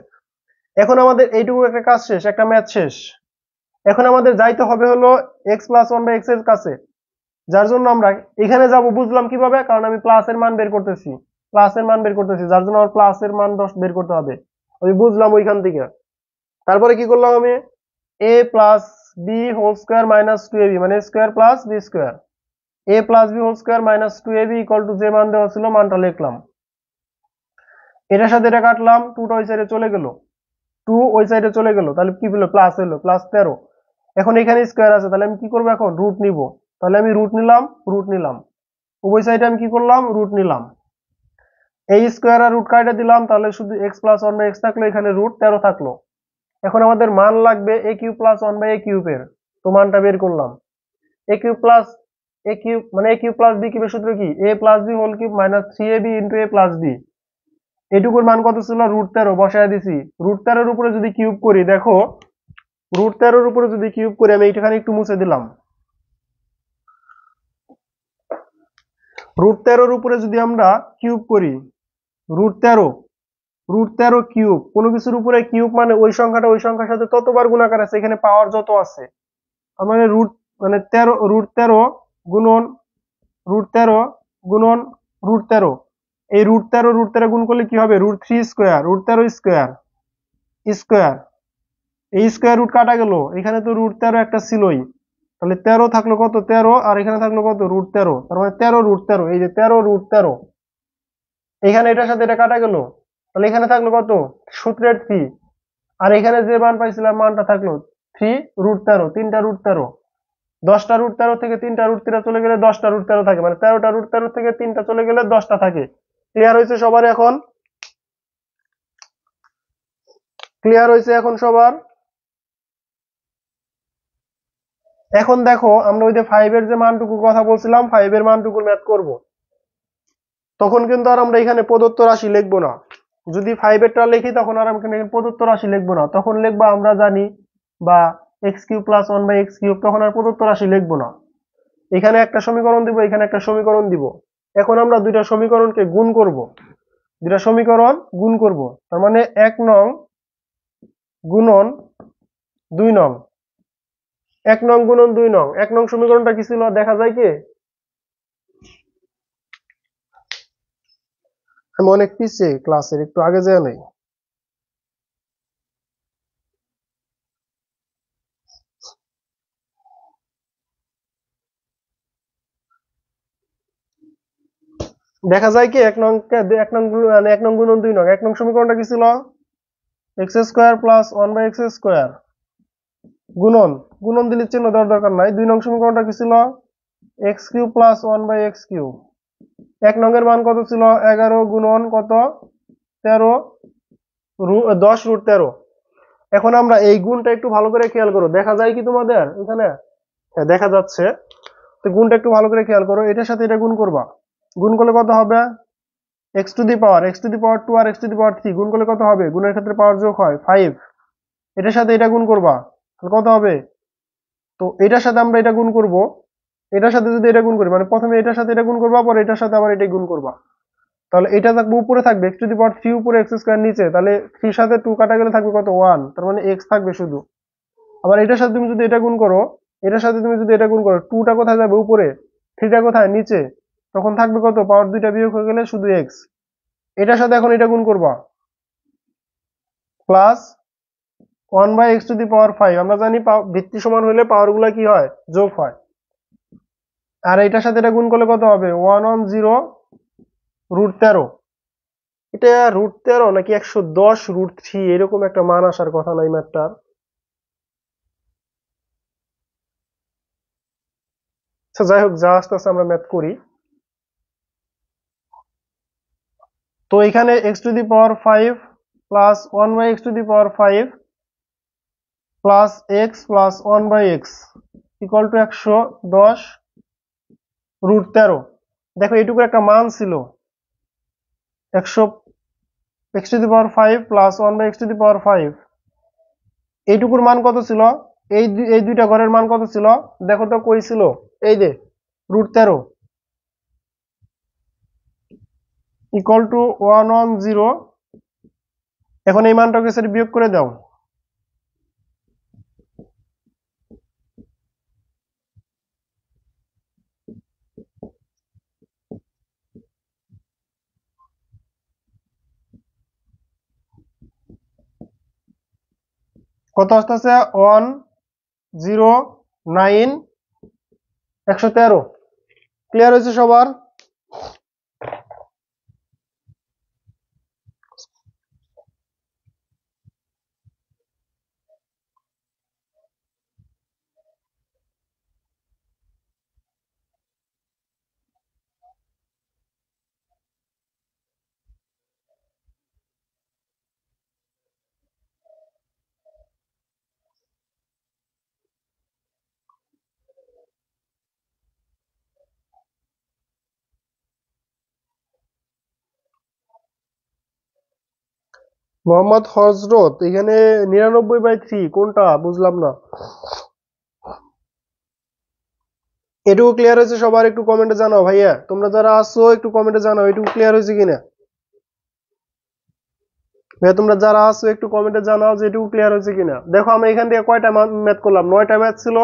Speaker 1: এখন আমাদের এইটুকু একটা কাজ শেষ, একটা ম্যাথ শেষ। এখন আমাদের যাইতে হবে হলো x প্লাস 1/x এর কাছে, যার জন্য আমরা এখানে যাব। বুঝলাম কিভাবে, কারণ আমি প্লাসের মান বের করতেছি, যার জন্য আমার প্লাসের মান 10 বের করতে হবে। আমি বুঝলাম ওইখান থেকে। তারপরে কি করলাম আমি, a plus b whole square minus 2ab, মানে square plus b square, a plus b whole square minus 2ab equal to যে মান দেওয়া ছিল মানটা লিখলাম। এটার সাথে এটা কাটলাম, 2টা ওই সাইডে চলে গেল, 2 ওই সাইডে চলে গেল, তাহলে কি হলো, প্লাস হলো, প্লাস 13। এখন এখানে স্কয়ার আছে, তাহলে আমি কি করবো, এখন রুট নিব। তাহলে আমি রুট নিলাম, উভয় সাইডে আমি কি করলাম, রুট নিলাম। এই স্কয়ার আর রুট কাটা দিলাম, তাহলে শুধু x প্লাস 1/x থাকলো, এখানে রুট 13 থাকলো। এখন আমাদের মান লাগবে a কিউব প্লাস 1/a কিউবের, তো মানটা বের করলাম। a cube plus A cube মানে এ কিউব প্লাস বি কিউবের সূত্র কি, A plus B whole cube minus 3ab into A plus B. এটুকুর মান কত ছিল, √13 বসায় দিছি। √13 উপরে যদি কিউব করি, দেখো √13 উপরে যদি কিউব করি, আমি এইখানে একটু মুছে দিলাম। √13 উপরে যদি আমরা কিউব করি, √13 √13 কিউব, কোনো কিছুর উপরে কিউব মানে ওই সংখ্যাটা ওই সংখ্যার সাথে ততবার গুণাকার আছে, এখানে পাওয়ার যত আছে। তার মানে মানে 13 √13 গুণন √13 গুণন √13, এই √13 গুণ করলে কি হবে, √3 স্কোয়ার, √13 স্কোয়ার স্কোয়ার, এই স্কোয়ার রুট কাটা গেল, এখানে তো √13 একটা ছিলই, তাহলে 13 থাকলো কত 13, আর এখানে থাকলো কত √13, তার মানে 13 √13, এই যে 13 √13, এখানে এটার সাথে এটা কাটা গেল, তাহলে এখানে থাকলো কত সূত্রের 3, আর এখানে যে মান পাইছিলাম মানটা থাকলো 3 √13, 3টা √13, 10টা √13 থেকে 3টা √13 চলে গেলে 10টা √13 থাকে, মানে 13টা √13 থেকে 3টা চলে গেলে 10টা থাকে। ক্লিয়ার হয়েছে সবার এখন? ক্লিয়ার হয়েছে এখন সবার? এখন দেখো আমরা ওই যে 5 এর যে মানটুকুর কথা বলছিলাম, 5 এর মানটুকুর ম্যাথ করব। তখন কিন্তু আর আমরা এখানে প্রদত্ত রাশি লিখবো না। যদি 5 এরটা লিখি তখন আর আমরা এখানে প্রদত্ত রাশি লিখবো না, তখন লিখবো আমরা জানি বা x³ + 1/x³, তখন আর প্রদত্ত রাশি লিখবো না। এখানে একটা সমীকরণ দিব, এখানে একটা সমীকরণ দিব। এখন আমরা দুইটা সমীকরণকে গুণ করব, দুইটা সমীকরণ গুণ করব, তার মানে 1 নং গুণন 2 নং, 1 নং গুণন 2 নং। 1 নং সমীকরণটা কি ছিল দেখা যায় কি? আমি অনেক পিছিয়ে ক্লাসের, একটু আগে যায় নাই। দেখা যায় কি 1 নং 1 নং মানে 1 নং গুণন 2 নং, 1 নং সমীকরণটা কি ছিল, x² + 1/x² গুণন, গুণন দিলে চিহ্ন দেওয়ার দরকার নাই। 2 নং সমীকরণটা কি ছিল, x³ + 1/x³। 1 নং এর মান কত ছিল, 11 গুণন কত 13, 10 √13। এখন আমরা এই গুণটা একটু ভালো করে খেয়াল করো, দেখা যায় কি তোমাদের এখানে? হ্যাঁ দেখা যাচ্ছে। তো গুণটা একটু ভালো করে খেয়াল করো, এটার সাথে এটা গুণ করবা, গুণ করলে কত হবে, x⁻² আর x⁻³ গুণ করলে কত হবে, গুণের ক্ষেত্রে পাওয়ার যোগ হয় 5, এটার সাথে এটা গুণ করবা, তাহলে কত হবে, তো এটার সাথে আমরা এটা গুণ করব, এটার সাথে যদি এটা গুণ করি, মানে প্রথমে এটার সাথে এটা গুণ করবা, পরে এটার সাথে আবার এটা গুণ করবা, তাহলে এটা থাকবে উপরে, থাকবে x⁻³ উপরে x² নিচে, তাহলে 3 সাথে 2 কাটা গেলে থাকবে কত 1, তার মানে x থাকবে শুধু। আবার এটার সাথে তুমি যদি এটা গুণ করো, এটার সাথে তুমি যদি এটা গুণ করো, 2টা কোথায় যাবে উপরে, 3টা কোথায় নিচে, তখন থাকবে কত, পাওয়ার 2টা বিয়োগ হয়ে গেলে শুধু x। এটার সাথে এখন এটা গুণ করবা, প্লাস 1/x⁵, আমরা জানি ভিত্তি সমান হলে পাওয়ার গুলা কি হয়, যোগ হয়। আর এটার সাথে এটা গুণ করলে কত হবে, 110 √13। এটা √13 নাকি 110 √3, এরকম একটা মান আসার কথা নাই ম্যাথটার। আচ্ছা যাই হোক, যা আসতে আমরা ম্যাথ করি। তো এখানে x⁵ plus 1/x⁵ plus x plus 1/x equal two 110 √13। দেখো এইটুকু একটা মান ছিল, 100 x⁵ প্লাস 1/x⁵। এইটুকুর মান কত ছিল, এই দুইটা ঘরের মান কত ছিল, দেখো তো কই ছিল, এই যে √13 ইকুয়াল টু 110। এখন এই মানটাকে সেটা বিয়োগ করে দাও, কত আসতেছে 109 113। ক্লিয়ার হয়েছে সবার? মোহাম্মদ হজরত এখানে 99/3 কোনটা বুঝলাম না। এটুকু ক্লিয়ার হয়েছে সবার? একটু কমেন্টে জানাও ভাইয়া, তোমরা যারা আসো একটু কমেন্টে জানাও এটুকু ক্লিয়ার হয়েছে কিনা। ভাইয়া তোমরা যারা আসো একটু কমেন্টে জানাও যে এটুকু ক্লিয়ার হয়েছে কিনা। দেখো আমি এখান থেকে কয়টা ম্যাথ করলাম, 9টা ম্যাথ ছিল।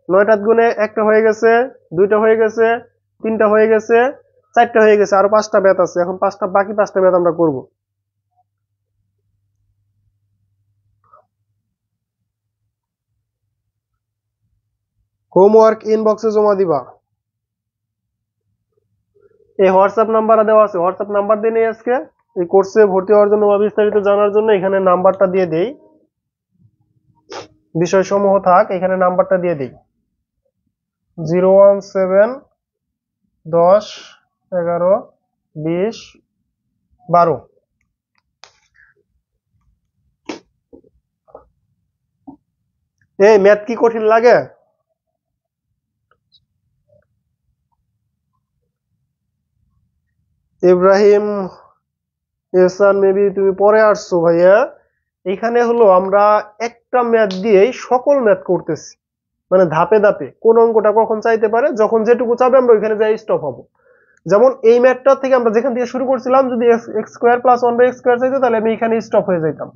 Speaker 1: 9টার গুণে একটা হয়ে গেছে, 2টা হয়ে গেছে, 3টা হয়ে গেছে, 4টা হয়ে গেছে, আরো 5টা ম্যাথ আছে। এখন বাকি 5টা ম্যাথ আমরা করব। হোমওয়ার্ক ইনবক্সে জমা দিবা। এই হোয়াটসঅ্যাপ নাম্বার দেওয়া আছে, হোয়াটসঅ্যাপ নাম্বার দিয়ে নেই আজকে এই কোর্সে ভর্তি হওয়ার জন্য বা বিস্তারিত জানার জন্য এখানে নাম্বারটা দিয়ে দেই। বিষয় সমূহ থাক, এখানে নাম্বারটা দিয়ে দেই 017 10 11 20 12। এই ম্যাথ কি কঠিন লাগে? ইব্রাহিম এহসান মেবি তুমি পরে আসছো ভাইয়া। এখানে হলো আমরা একটা ম্যাথ দিয়েই সকল ম্যাথ করতেছি, মানে ধাপে ধাপে কোন অঙ্কটা কখন চাইতে পারে, যখন যেটুকু চাবে আমরা ওইখানে যাই স্টপ হবো। যেমন এই ম্যাথটা থেকে আমরা যেখান থেকে শুরু করছিলাম, যদি x square plus 1/x square চাইতো তাহলে আমি এখানে স্টপ হয়ে যাইতাম।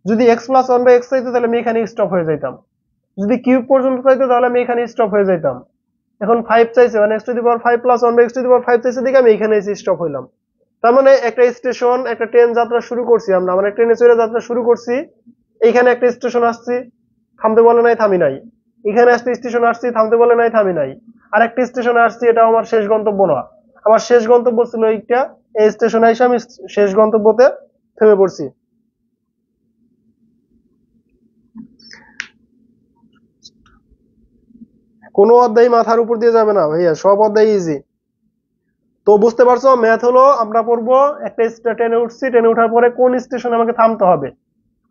Speaker 1: যদি এক্স প্লাস 1/x চাইতো তাহলে আমি এখানে স্টপ হয়ে যাইতাম। যদি কিউব পর্যন্ত চাইতো তাহলে আমি এখানে স্টপ হয়ে যাইতাম। এখন 5 চাইছে, মানে x⁵ প্লাস 1/x⁵ চাইছে দিকে আমি এখানে এসে স্টপ হইলাম। তার মানে একটা স্টেশন, একটা ট্রেন যাত্রা শুরু করছি আমরা, মানে ট্রেনে চড়ে যাত্রা শুরু করছি। এইখানে একটা স্টেশন আসছি, থামতে বলে নাই, থামি নাই। এখানে আসতে স্টেশন আসছি, থামতে বলে নাই, থামি নাই। আর একটা স্টেশনে আসছি, এটা আমার শেষ গন্তব্য না। আমার শেষ গন্তব্য ছিল এইটা। এই স্টেশনে এসে আমি শেষ গন্তব্যতে থেমে পড়ছি। কোনো অধ্যায় মাথার উপর দিয়ে যাবে না ভাইয়া, সব অধ্যায় ইজি। তো বুঝতে পারছো, ম্যাথ হলো আমরা পড়বো একটা ট্রেনে উঠছি, ট্রেনে ওঠার পরে কোন স্টেশনে আমাকে থামতে হবে,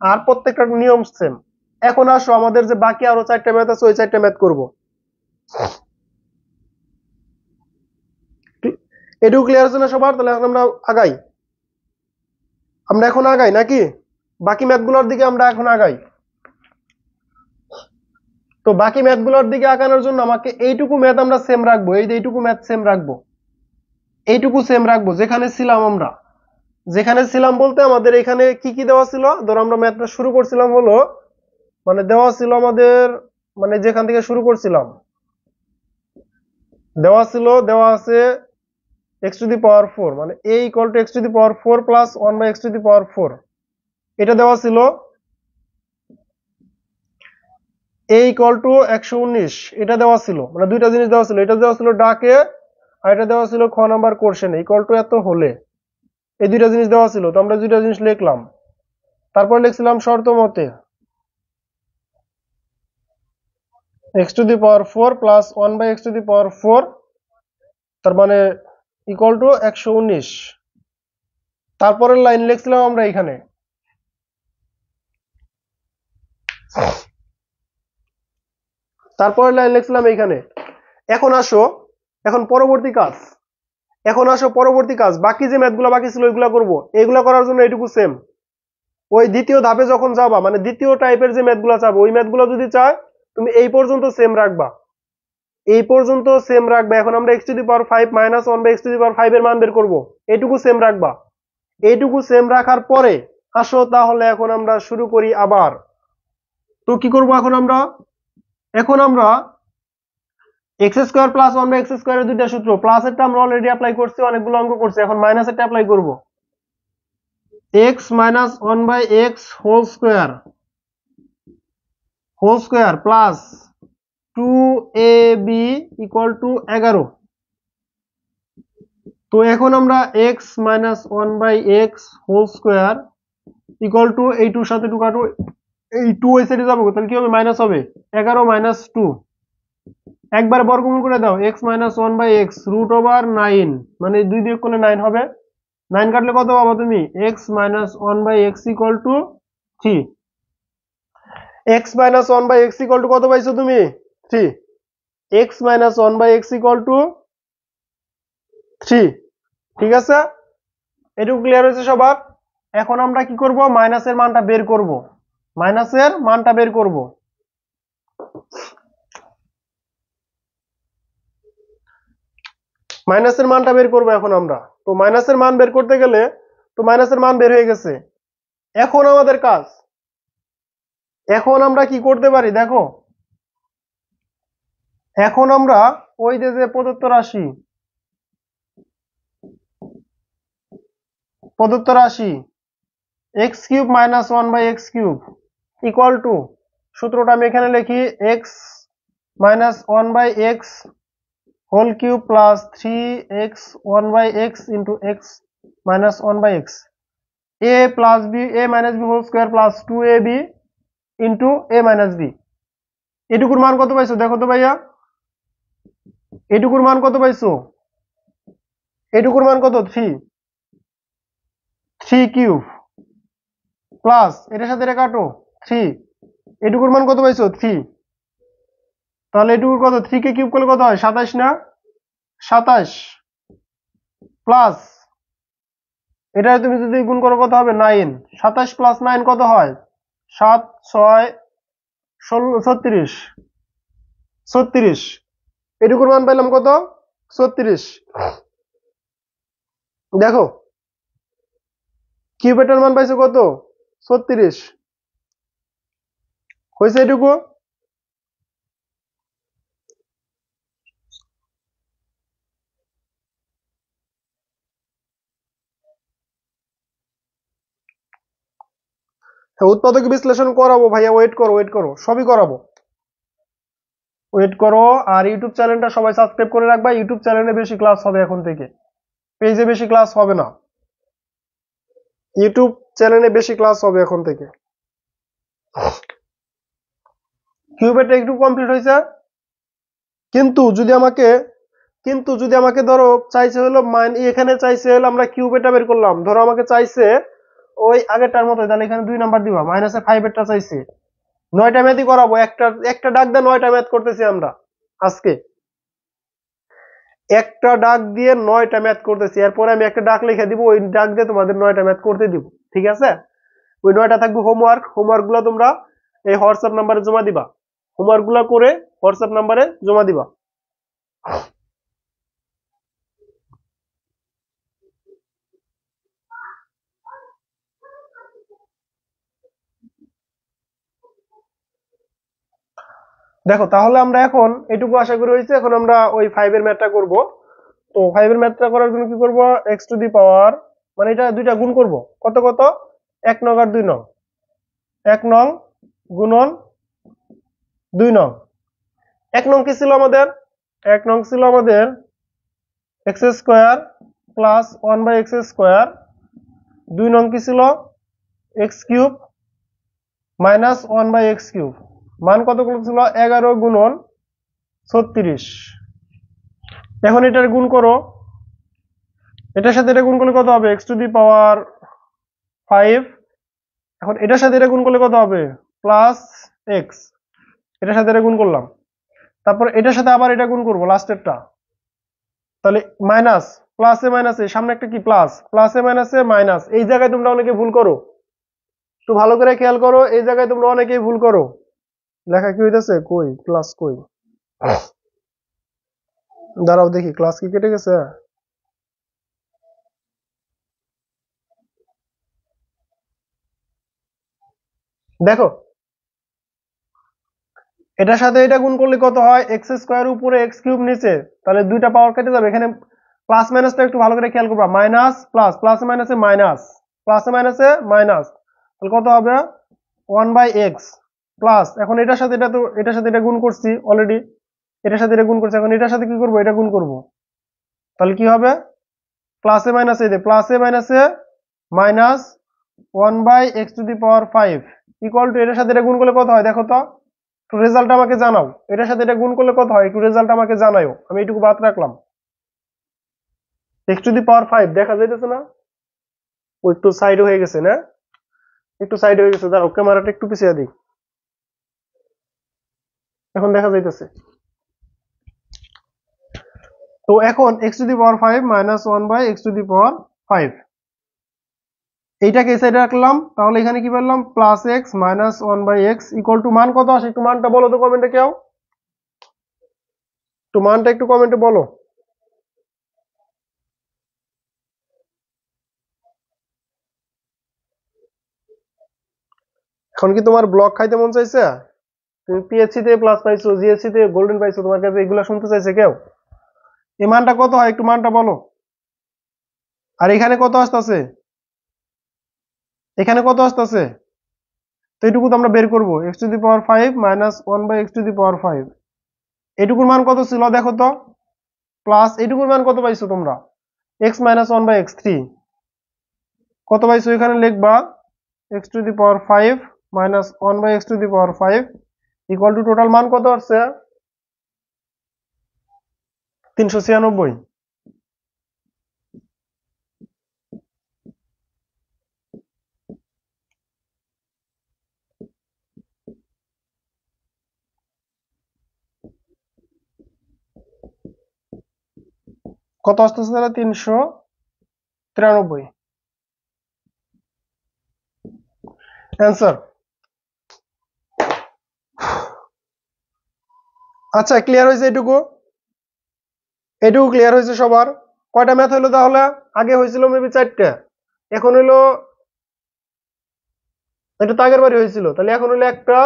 Speaker 1: আর প্রত্যেকটা নিয়ম সেম। এখন আসো আমাদের যে বাকি আরো 4টা ম্যাথ আছে, ওই 4টা ম্যাথ করবো। এটুকু ক্লিয়ার আছে না সবার? তাহলে এখন আমরা আগাই। আমরা এখন আগাই নাকি বাকি ম্যাথগুলোর দিকে আমরা এখন আগাই? তো বাকি ম্যাথগুলোর দিকে আগানোর জন্য আমাকে এইটুকু ম্যাথ আমরা সেম রাখবো, এইটুকু ম্যাথ সেম রাখবো, এইটুকু সেম রাখবো যেখানে ছিলাম আমরা। যেখানে ছিলাম বলতে আমাদের এখানে কি কি দেওয়া ছিল, ধরো আমরা ম্যাথটা শুরু করছিলাম হলো, মানে দেওয়া ছিল আমাদের, মানে যেখান থেকে শুরু করছিলাম দেওয়া আছে x⁴, মানে a = x⁴ প্লাস 1/x⁴। এটা দেওয়া ছিল a = 119। এটা দেওয়া ছিল, মানে দুইটা জিনিস দেওয়া ছিল, এটা দেওয়া ছিল ডাকে আর এটা দেওয়া ছিল খ নাম্বার কোশ্চেনে এত হলে। এই দুইটা জিনিস দেওয়া ছিল, তো আমরা দুইটা জিনিস লিখলাম। তারপর লিখছিলাম শর্ত মতে x⁴ প্লাস 1/x⁴, তার মানে = 119। তারপরের লাইন লিখছিলাম আমরা এখানে, তারপরের লাইন লিখছিলাম এইখানে। এখন আসো, এখন পরবর্তী কাজ, বাকি যে ম্যাথগুলো বাকি ছিল ওইগুলা করবো। এইগুলা করার জন্য এইটুকু সেম। ওই দ্বিতীয় ধাপে যখন যাবা, মানে দ্বিতীয় টাইপের যে ম্যাথগুলো চাবো, ওই ম্যাথগুলো যদি চায় তুমি এই পর্যন্ত সেম রাখবা, এই পর্যন্ত সেম রাখবা। এখন আমরা x⁵ মাইনাস 1/x⁵ এর মান বের করবো, এইটুকু সেম রাখবা। এইটুকু সেম রাখার পরে আসো তাহলে এখন আমরা শুরু করি আবার। তো কি করব এখন আমরা? এখন আমরা x² প্লাস 1/x² এর দুইটা সূত্র, প্লাসেরটা আমরা অলরেডি অ্যাপ্লাই করছি, অনেকগুলো অঙ্ক করছি। এখন মাইনাসেরটা অ্যাপ্লাই করব। x - 1/x whole square plus 2ab = 11। তো এখন আমরা x - 1/x হোল স্কয়ার এই 2 সাথে 2 কাটো, এই 2 এই সাইডে যাবো, তাহলে কি হবে? মাইনাস হবে 11 - 2। একবার বর্গমূল করে দাও, x - 1/x √9, মানে 2 বিয়োগ করলে 9 হবে। 9 কাটলে কত পাবো তুমি? x - 1/x = 3। x - 1/x কত পাইছো তুমি? 3। x - 1/x = 3। ঠিক আছে, এটুকু ক্লিয়ার হয়েছে সবার? এখন আমরা কি করব, মাইনাসের মানটা বের করব। মাইনাসের মানটা বের করব। মাইনাসের মানটা বের করব এখন আমরা। তো মাইনাসের মান বের করতে গেলে, তো মাইনাসের মান বের হয়ে গেছে। এখন আমাদের কাজ, এখন আমরা কি করতে পারি দেখো, এখন আমরা ওই যে প্রদত্ত রাশি, X cube minus 1/x cube equal to, সূত্রটা আমি এখানে লিখি, X minus 1/x whole cube plus 3x 1/x into X minus 1/x, a plus B, a minus B whole square plus 2ab into a minus B. এটুকুর মান কত পাইছো দেখো তো ভাইয়া, এটুকুর মান কত পাইছো, এটুকুর মান কত, 3 কিউব প্লাস এটার সাথে এটা কাটো 3, এটুকুর মান কত পাইছো 3, তাহলে এটুকুর কত, 3 কে কিউব করলে কত হয় 27 না, 27 প্লাস এটা তুমি যদি গুণ করো কত হবে 9, 27 প্লাস 9 কত হয় 7 6 16 36, 36 এটুকুর মান পাইলাম কত 36। দেখো কিউবেটার মান পাইছো কত 36 হয়েছে এটুকু। উৎপাদক বিশ্লেষণ করাবো ভাইয়া, ওয়েট করো, ওয়েট করো, সবই করাবো, ওয়েট করো। আর ইউটিউব চ্যানেলটা সবাই সাবস্ক্রাইব করে রাখবা, ইউটিউব চ্যানেলে বেশি ক্লাস হবে এখন থেকে, পেজে বেশি ক্লাস হবে না, ইউটিউব চ্যানেলে বেশি ক্লাস হবে এখন থেকে। কিউবেটা একটু কমপ্লিট হয়েছে, কিন্তু যদি আমাকে ধরো চাইছে হলো এখানে চাইছে হলো আমরা কিউবেটা বের করলাম, ধরো আমাকে চাইছে ওই আগেরটার মতো, তাহলে এখানে 2 নাম্বার দিবা, মাইনাসে 5 এরটা চাইছে, 9টা ম্যাথই করাবো, একটা ডাক দিয়ে 9টা ম্যাথ করতেছি আমরা আজকে, একটা ডাক দিয়ে 9টা ম্যাথ করতেছি, এরপরে আমি একটা ডাক লিখে দিব, ওই ডাক দিয়ে তোমাদের 9টা ম্যাথ করতে দিব, ঠিক আছে। ওই 9টা থাকবে হোমওয়ার্ক, হোমওয়ার্ক গুলো তোমরা এই হোয়াটসঅ্যাপ নাম্বারে জমা দিবা, হোমওয়ার্ক গুলো করে হোয়াটসঅ্যাপ নাম্বারে জমা দিবা। দেখো তাহলে আমরা এখন এটুকু আশা করি হয়েছে, এখন আমরা ওই 5 এর ম্যাথটা করব। তো 5 এর ম্যাথটা করার জন্য কি করব, x টু দি পাওয়ার, মানে এটা দুইটা গুণ করব, কত কত 1 নং আর 2 নং, 1 নং গুণন 2 নং। 1 নং কি ছিল আমাদের, 1 নং ছিল আমাদের x square plus 1/x square, 2 নং কি ছিল x cube minus 1/x cube, মান কতগুলো ছিল 11 গুণন 36। এখন এটার গুণ করো, এটার সাথে এটা গুণ করলে কত হবে, x টু দি পাওয়ার 5, এখন এটার সাথে এটা গুণ করলে কত হবে প্লাস x, এটার সাথে এটা গুণ করলাম, তারপর এটার সাথে আবার এটা গুণ করবো লাস্টেরটা, তাহলে মাইনাস, প্লাসে মাইনাসে সামনে একটা কি প্লাস, প্লাসে মাইনাসে মাইনাস, এই জায়গায় তোমরা অনেকে ভুল করো, একটু ভালো করে খেয়াল করো, এই জায়গায় তোমরা অনেকেই ভুল করো, লেখা কি হইতেছে, কই ক্লাস কই, দাঁড়াও দেখি ক্লাস কি কেটে গেছে, দেখো এটার সাথে এটা গুণ করলে কত হয়, এক্স স্কোয়ার উপরে এক্স কিউব নিচে, তাহলে দুইটা পাওয়ার কেটে যাবে, এখানে প্লাস মাইনাসটা একটু ভালো করে খেয়াল করবা, মাইনাস প্লাস, প্লাসে মাইনাসে মাইনাস, প্লাসে মাইনাসে মাইনাস, তাহলে কত হবে 1/x প্লাস, এখন এটার সাথে এটা, তো এটার সাথে এটা গুণ করছি অলরেডি, এটার সাথে এটা গুণ করছি, এখন এটার সাথে কি করবো, এটা গুণ করব, তাহলে কি হবে প্লাসে মাইনাসে, প্লাসে মাইনাসে minus 1/x to the power 5 equal to, এটার সাথে এটা গুণ করলে কত হয় দেখো তো, একটু রেজাল্ট আমাকে জানাও, এটার সাথে এটা গুণ করলে কত হয় একটু রেজাল্ট আমাকে জানাও, আমি এইটুকু বাদ রাখলাম, x টু দি পাওয়ার 5 দেখা যাইতেছে না, ও একটু সাইড হয়ে গেছে না, একটু সাইড হয়ে গেছে, দাঁড়াও ক্যামেরাটা একটু পিছিয়ে দিই, এখন দেখা যাইতেছে। তো এখন x to the power 5 minus 1/x to the power 5, এইটাকে এই সাইডে রাখলাম, তাহলে এখানে কি পেলাম plus x minus 1/x equal to মান কত আসে একটু মানটা বলো তো কমেন্টে কেউ, একটু মানটা একটু কমেন্টে বলো। এখন কি তোমার ব্লক খাইতে মন চাইছে? তুমি পিএসসি তে প্লাস পাইছো, জিএসসি তে গোল্ডেন পাইছো, তোমার কাছে এগুলা শুনতে চাইছে কেউ? এই মানটা কত হয় একটু মানটা বলো। আর এখানে কত আসতেছে, এখানে কত আসতেছে? তো এটুকু তো আমরা বের করবো, x to the power 5 minus 1/x to the power 5। এটুকুর মান কত ছিল দেখো তো, প্লাস এটুকুর মান কত পাইছো তোমরা, এক্স মাইনাস 1/x 3 কত পাইছো এখানে লিখবা x to the power 5 minus 1/x to the power 5 equal to total মান কত আসছে 396। কত আসতেছে তাহলে 393 অ্যান্সার। আচ্ছা ক্লিয়ার হয়েছে এটুকু, এটুকু ক্লিয়ার হয়েছে সবার? কয়টা ম্যাথ হইলো তাহলে? আগে হয়েছিল মেবি 4টা, এখন হইলো, এটা তো আগের বারই হয়েছিল, তাহলে এখন হইলো একটা,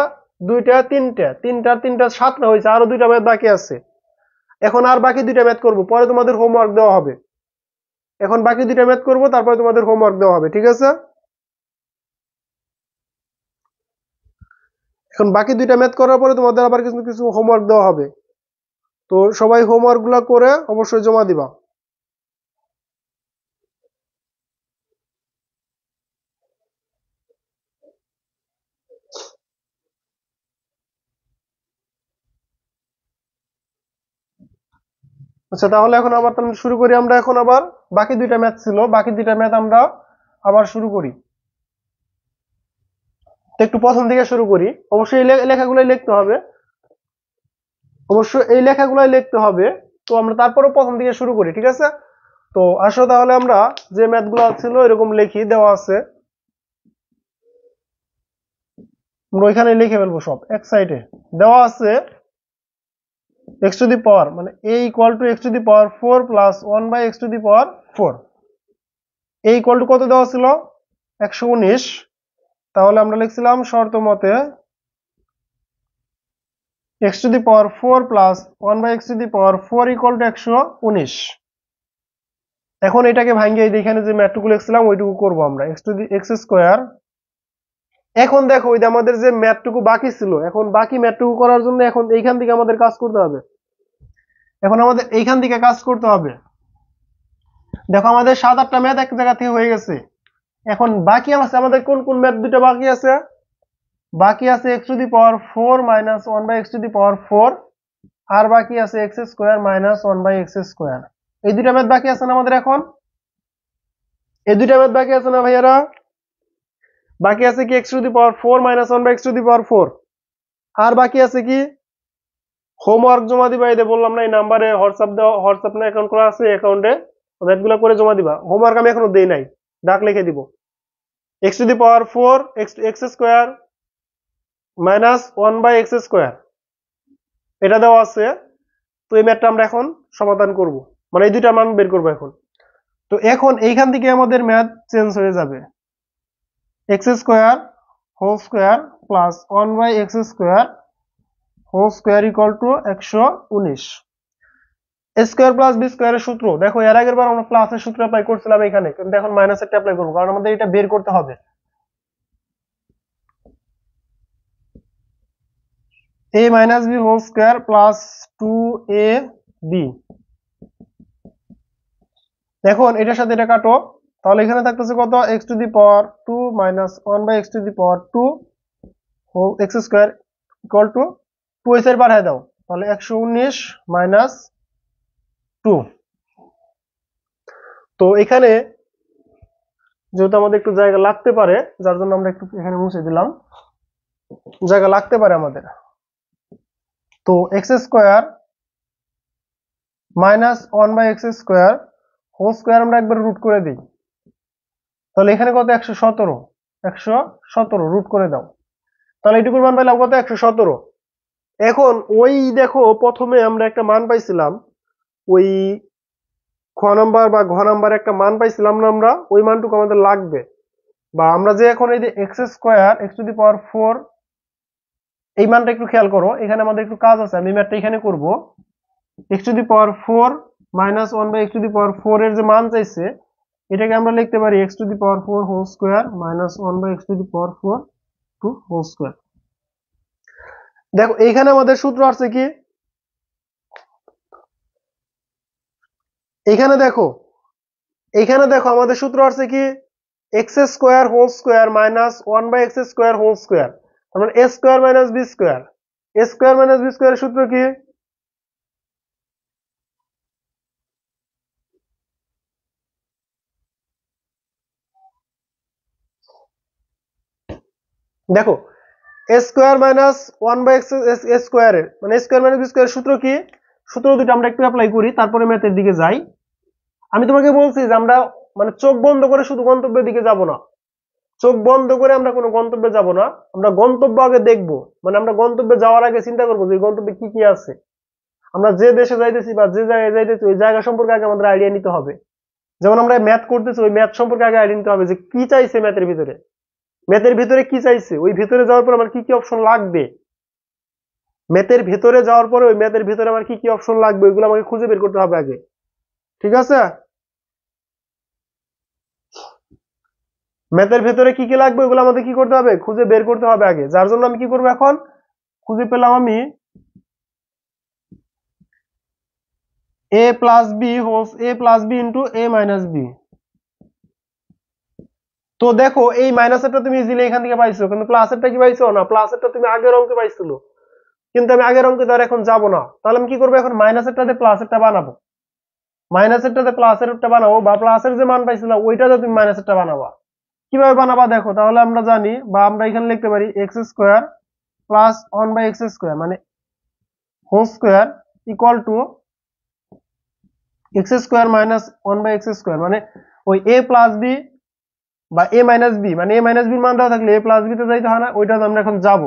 Speaker 1: দুইটা, তিনটা, তিনটার তিনটা 7টা হয়েছে, আরো 2টা ম্যাথ বাকি আছে। এখন আর বাকি 2টা ম্যাথ করবো, পরে তোমাদের হোমওয়ার্ক দেওয়া হবে। এখন বাকি 2টা ম্যাথ করবো, তারপরে তোমাদের হোমওয়ার্ক দেওয়া হবে, ঠিক আছে? এখন বাকি 2টা ম্যাথ করার পরে তোমাদের আবার কিছু কিছু হোমওয়ার্ক দেওয়া হবে, তো সবাই হোমওয়ার্ক গুলা করে অবশ্যই জমা দিবা। আচ্ছা তাহলে এখন আবার তাহলে শুরু করি আমরা, এখন আবার বাকি 2টা ম্যাথ ছিল, বাকি 2টা ম্যাথ আমরা আবার শুরু করি। তো একটু প্রথম থেকে শুরু করি, অবশ্যই এই লেখাগুলাই লিখতে হবে, অবশ্যই এই লেখাগুলাই লিখতে হবে। তো আমরা তারপরেও প্রথম থেকে শুরু করি, ঠিক আছে? তো আসো তাহলে আমরা যে ম্যাথগুলো ছিল এরকম লিখি, দেওয়া আছে আমরা ওইখানে লিখে ফেলবো সব এক সাইডে। দেওয়া আছে x টু দি পাওয়ার মানে a equal to x to the power 4 plus 1/x to the power 4, a equal to কত দেওয়া ছিল 119। তাহলে আমরা লিখছিলাম শর্ত মতে x to the power 4 plus 1/x to the power 4 equal to 119। এখন এটাকে ভাঙিয়ে এখানে যে ম্যাথটুকু লিখছিলাম ওইটুকু করবো আমরা, x to the x square. এখন দেখো ওই যে আমাদের যে ম্যাথটুকু বাকি ছিল, এখন বাকি ম্যাথটুকু করার জন্য এখন এইখান থেকে আমাদের কাজ করতে হবে, এখন আমাদের এইখান থেকে কাজ করতে হবে। দেখো আমাদের 7-8টা ম্যাথ এক জায়গা থেকে হয়ে গেছে, এখন বাকি আছে আমাদের কোন কোন ম্যাথ দুটো বাকি আছে, বাকি আছে x to the power 4 minus 1/x to the power 4, আর বাকি আছে x square minus 1/x square. এই দুটো ম্যাথ বাকি আছে না আমাদের, এখন এই দুটো ম্যাথ বাকি আছে না ভাইয়ারা? বাকি আছে কি x to the power 4 minus 1/x to the power 4, আর বাকি আছে কি হোমওয়ার্ক জমা দিবা। এই যে বললাম না এই নাম্বারে হোয়াটসঅ্যাপ দেওয়া, হোয়াটসঅ্যাপ না অ্যাকাউন্ট করা আছে, অ্যাকাউন্টে ম্যাথগুলো করে জমা দিবা। হোমওয়ার্ক আমি এখনো দেই নাই, ডাক লিখে দিব x to the power 4 x square minus 1/x square, এটা দেওয়া আছে। তো এই ম্যাথটা আমরা এখন সমাধান করব, মানে এই দুইটা মান বের করব এখন। তো এখন এইখান থেকে আমাদের ম্যাথ চেঞ্জ হয়ে যাবে, x square whole square plus 1/x square whole square equal to 119। Square plus B স্কয়ারের সূত্র দেখো, এর আগের বার আমরা প্লাসের সূত্র অ্যাপ্লাই করছিলাম এখানে, কিন্তু এখন মাইনাসেরটা অ্যাপ্লাই করব, কারণ আমাদের এটা বের করতে হবে। a minus B whole square plus 2ab। এখন এটার সাথে এটা কাটো, তাহলে এখানে থাকতেছে কত x to the power 2 minus 1/x to the power 2 whole x square equal to 2 এর পাঠায় দাও, তাহলে 119 মাইনাস 2। তো এখানে যেহেতু আমাদের একটু জায়গা লাগতে পারে, যার জন্য আমরা একটু এখানে মুছে দিলাম, জায়গা লাগতে পারে আমাদের। তো X square minus 1/x square whole square আমরা একবার রুট করে দিই, তাহলে এখানে কত 117, 117 রুট করে দাও। তাহলে এটুকুর মান পাইলাম কত 117। এখন ওই দেখো প্রথমে আমরা একটা মান পাইছিলাম, ওই খ নাম্বার বা ঘ নাম্বার একটা মান পাইছিলাম না আমরা, ওই মানটুকু আমাদের লাগবে। বা আমরা যে এখন এই যে x square x to the power 4, এই মানটা একটু খেয়াল করো, এখানে আমাদের একটু কাজ আছে, আমি ম্যাথটা এখানে করব। X to the power 4 minus 1 by x to the power 4 এর যে মান চাইছে, এটাকে আমরা লিখতে পারি x to the power 4 whole square minus 1 by x to the power 4 to whole square. দেখো এইখানে আমাদের সূত্র আছে কি, এইখানে দেখো আমাদের সূত্র আছে কি, X square whole square minus 1 by x square whole square, তার মানে A square minus B square. A square minus B স্কোয়ারের সূত্র কি, দেখো A square minus 1 by X স্কোয়ারের মানে এ স্কোয়ার মাইনাস বি স্কোয়ারের সূত্র কি, সূত্র দুটো আমরা একটু অ্যাপ্লাই করি তারপরে ম্যাথের দিকে যাই। আমি তোমাকে বলছি যে আমরা মানে চোখ বন্ধ করে শুধু গন্তব্যের দিকে যাব না, চোখ বন্ধ করে আমরা কোনো গন্তব্যে যাব না, আমরা গন্তব্য আগে দেখবো। মানে আমরা গন্তব্যে যাওয়ার আগে চিন্তা করবো যে গন্তব্যে কি কি আছে, আমরা যে দেশে যাইতেছি বা যে জায়গায় যাইতেছি ওই জায়গা সম্পর্কে আগে আমাদের আইডিয়া নিতে হবে। যেমন আমরা ম্যাথ করতেছি, ওই ম্যাথ সম্পর্কে আগে আইডিয়া নিতে হবে যে কি চাইছে ম্যাথের ভিতরে, ম্যাথের ভিতরে কি চাইছে, ওই ভিতরে যাওয়ার পর আমার কি কি অপশন লাগবে, ম্যাথের ভিতরে যাওয়ার পরে ওই ম্যাথের ভিতরে আমার কি কি অপশন লাগবে ওইগুলো আমাকে খুঁজে বের করতে হবে আগে। ঠিক আছে, ম্যাথের ভেতরে কি কি লাগবে ওগুলো আমাদের কি করতে হবে, খুঁজে বের করতে হবে আগে। যার জন্য আমি কি করবো, এখন খুঁজে পেলাম আমি a plus B wholes a plus B into a minus B. তো দেখো এই মাইনাসেরটা তুমি ইজিলি এখান থেকে পাইছো, কিন্তু প্লাসেরটা কি পাইছো না, প্লাসেরটা তুমি আগের অঙ্কে পাইছিল, কিন্তু আমি আগের অঙ্কে তো আর এখন যাবো না। তাহলে আমি কি করবো, এখন মাইনাসেরটাতে প্লাসেরটা বানাবো, মাইনাসেরটাতে প্লাসেরটা বানাবো, বা প্লাসের যে মান পাইছিলাম ওইটাতে তুমি মাইনাসেরটা বানাবা। কিভাবে বানাবা দেখো, তাহলে আমরা জানি বা আমরা এখানে লিখতে পারি x square plus 1 by x square মানে whole square equal to x square minus 1 by x square, মানে ওই এ প্লাস বি বা এ মাইনাস বি, মানে এ মাইনাস বির মান দেওয়া থাকলে এ প্লাস বি তে যাইতে হয় না, ওইটা আমরা এখন যাব।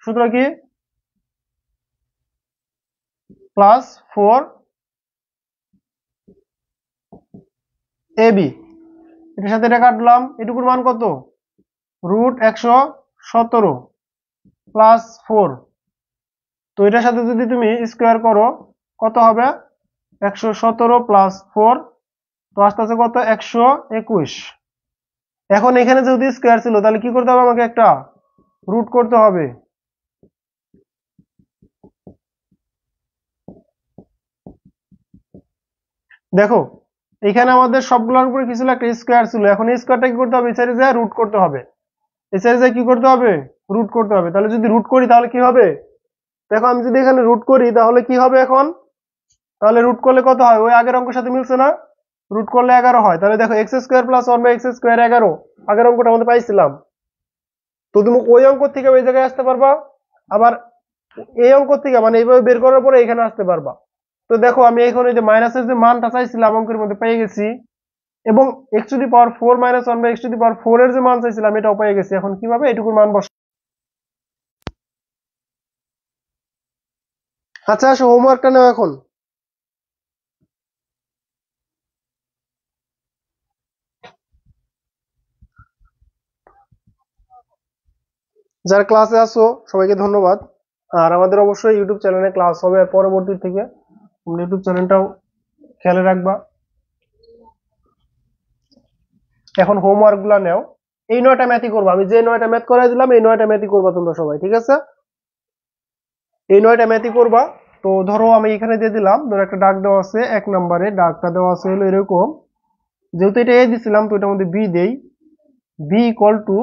Speaker 1: সূত্র কি, প্লাস 4 এ বি, এটার সাথে এটা কাটলাম, এটুকুর মান কত, রুট 117 প্লাস 4। তো এটার সাথে যদি তুমি স্কোয়ার করো কত হবে, 117 প্লাস 4, তো আস্তে আস্তে কত 121। এখন এখানে যদি স্কোয়ার ছিল তাহলে কি করতে হবে, আমাকে একটা রুট করতে হবে। দেখো এখানে আমাদের সবগুলোর উপরে কি ছিল, একটা স্কোয়ার ছিল, এখন এই স্কোয়ারটা কি করতে হবে, এই সাইডে যায় রুট করতে হবে, এই সাইডে যায় কি করতে হবে, রুট করতে হবে। তাহলে যদি রুট করি তাহলে কি হবে, দেখো আমি যদি এখানে রুট করি তাহলে কি হবে এখন, তাহলে রুট করলে কত হয়, ওই আগের অঙ্কের সাথে মিলছে না, রুট করলে 11 হয়। তাহলে দেখো X square plus 1 by x square 11, আগের অঙ্কটা আমাদের পাইছিলাম। তো তুমি ওই অঙ্ক থেকে ওই জায়গায় আসতে পারবা, আবার এই অঙ্ক থেকে মানে এইভাবে বের করার পরে এখানে আসতে পারবা। তো দেখো আমি এখন এই যে মাইনাসের যে মানটা চাইছিলাম অঙ্কের মধ্যে পেয়ে গেছি, এবং x to the power 4 minus 1 by x to the power 4 এর যে মান চাইছিলাম এটাও পেয়ে গেছি। এখন কিভাবে এটুকুর মান বস, আচ্ছা আসো হোমওয়ার্কটা নাও এখন। যারা ক্লাসে আসো সবাইকে ধন্যবাদ। আর আমাদের অবশ্যই ইউটিউব চ্যানেলে ক্লাস হবে পরবর্তী থেকে, তোমরা ইউটিউব চ্যানেলটাও খেয়ালে রাখবা। এখন হোমওয়ার্ক গুলা নেও, এই 9টা ম্যাথই করবা, আমি যে 9টা ম্যাথ করাই দিলাম এই 9টা ম্যাথই করবা তোমরা সবাই, ঠিক আছে, এই 9টা ম্যাথই করবা। তো ধরো আমি এখানে দিয়ে দিলাম, ধরো একটা দাগ দেওয়া আছে, 1 নম্বরে দাগটা দেওয়া আছে হলো এরকম, যেহেতু এটা এ দিছিলাম তো এটার মধ্যে বি দেই, B equal to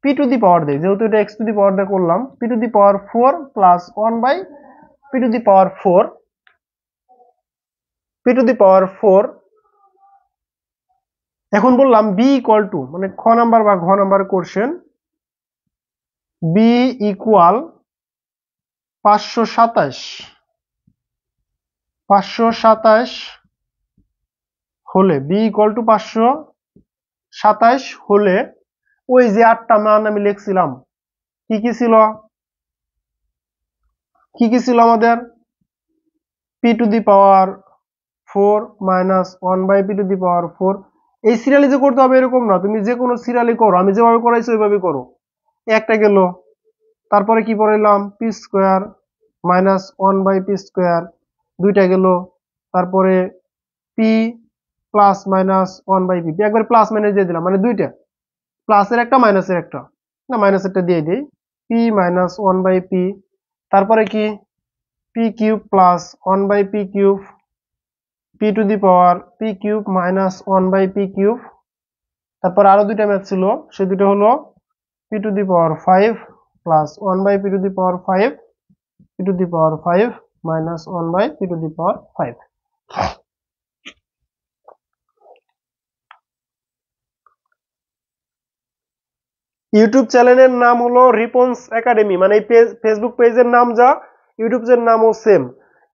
Speaker 1: P to the power দেই, যেহেতু এটা এক্স টু দি পাওয়ার দিয়ে করলাম, P to the power 4 plus 1 by P to the power 4, P to the power 4। এখন বললাম বি ইকুয়াল টু মানে খ নাম্বার বা ঘ নাম্বার কোশ্চেন, বি ইকুয়াল 527 হলে বি ইকুয়াল টু 527 27 হলে ওই যে 8টা মান আমি লিখছিলাম কি কি ছিল আমাদের p to the power 4 minus 1 by p to the power 4। এই সিরিয়ালি যে করতে হবে এরকম না, তুমি যে কোনো সিরিয়ালি করো, আমি যেভাবে করাইছি ওইভাবে করো। একটা গেল, তারপরে কি পড়াইলাম p square minus 1 by p square, দুইটা গেল, তারপরে p plus minus 1 by p, একবার প্লাস মাইনাস দিয়ে দিলাম, মানে দুইটা, প্লাসের একটা মাইনাসের একটা, না মাইনাসেরটা দিয়ে দিই, p মাইনাস 1 বাই p, তারপরে কি p cube plus 1 by p cube, p to the power p cube minus 1 by p cube, তারপর আরো দুইটা ম্যাথ ছিল, সে দুটো হলো p to the power 5 plus 1 by p to the power 5, p to the power 5 minus 1 by p to the power 5। YouTube চ্যানেলের নাম হলো রিপন্স একাডেমি, মানে এই ফেসবুক পেজের নাম যা, ইউটিউবের নামও সেম।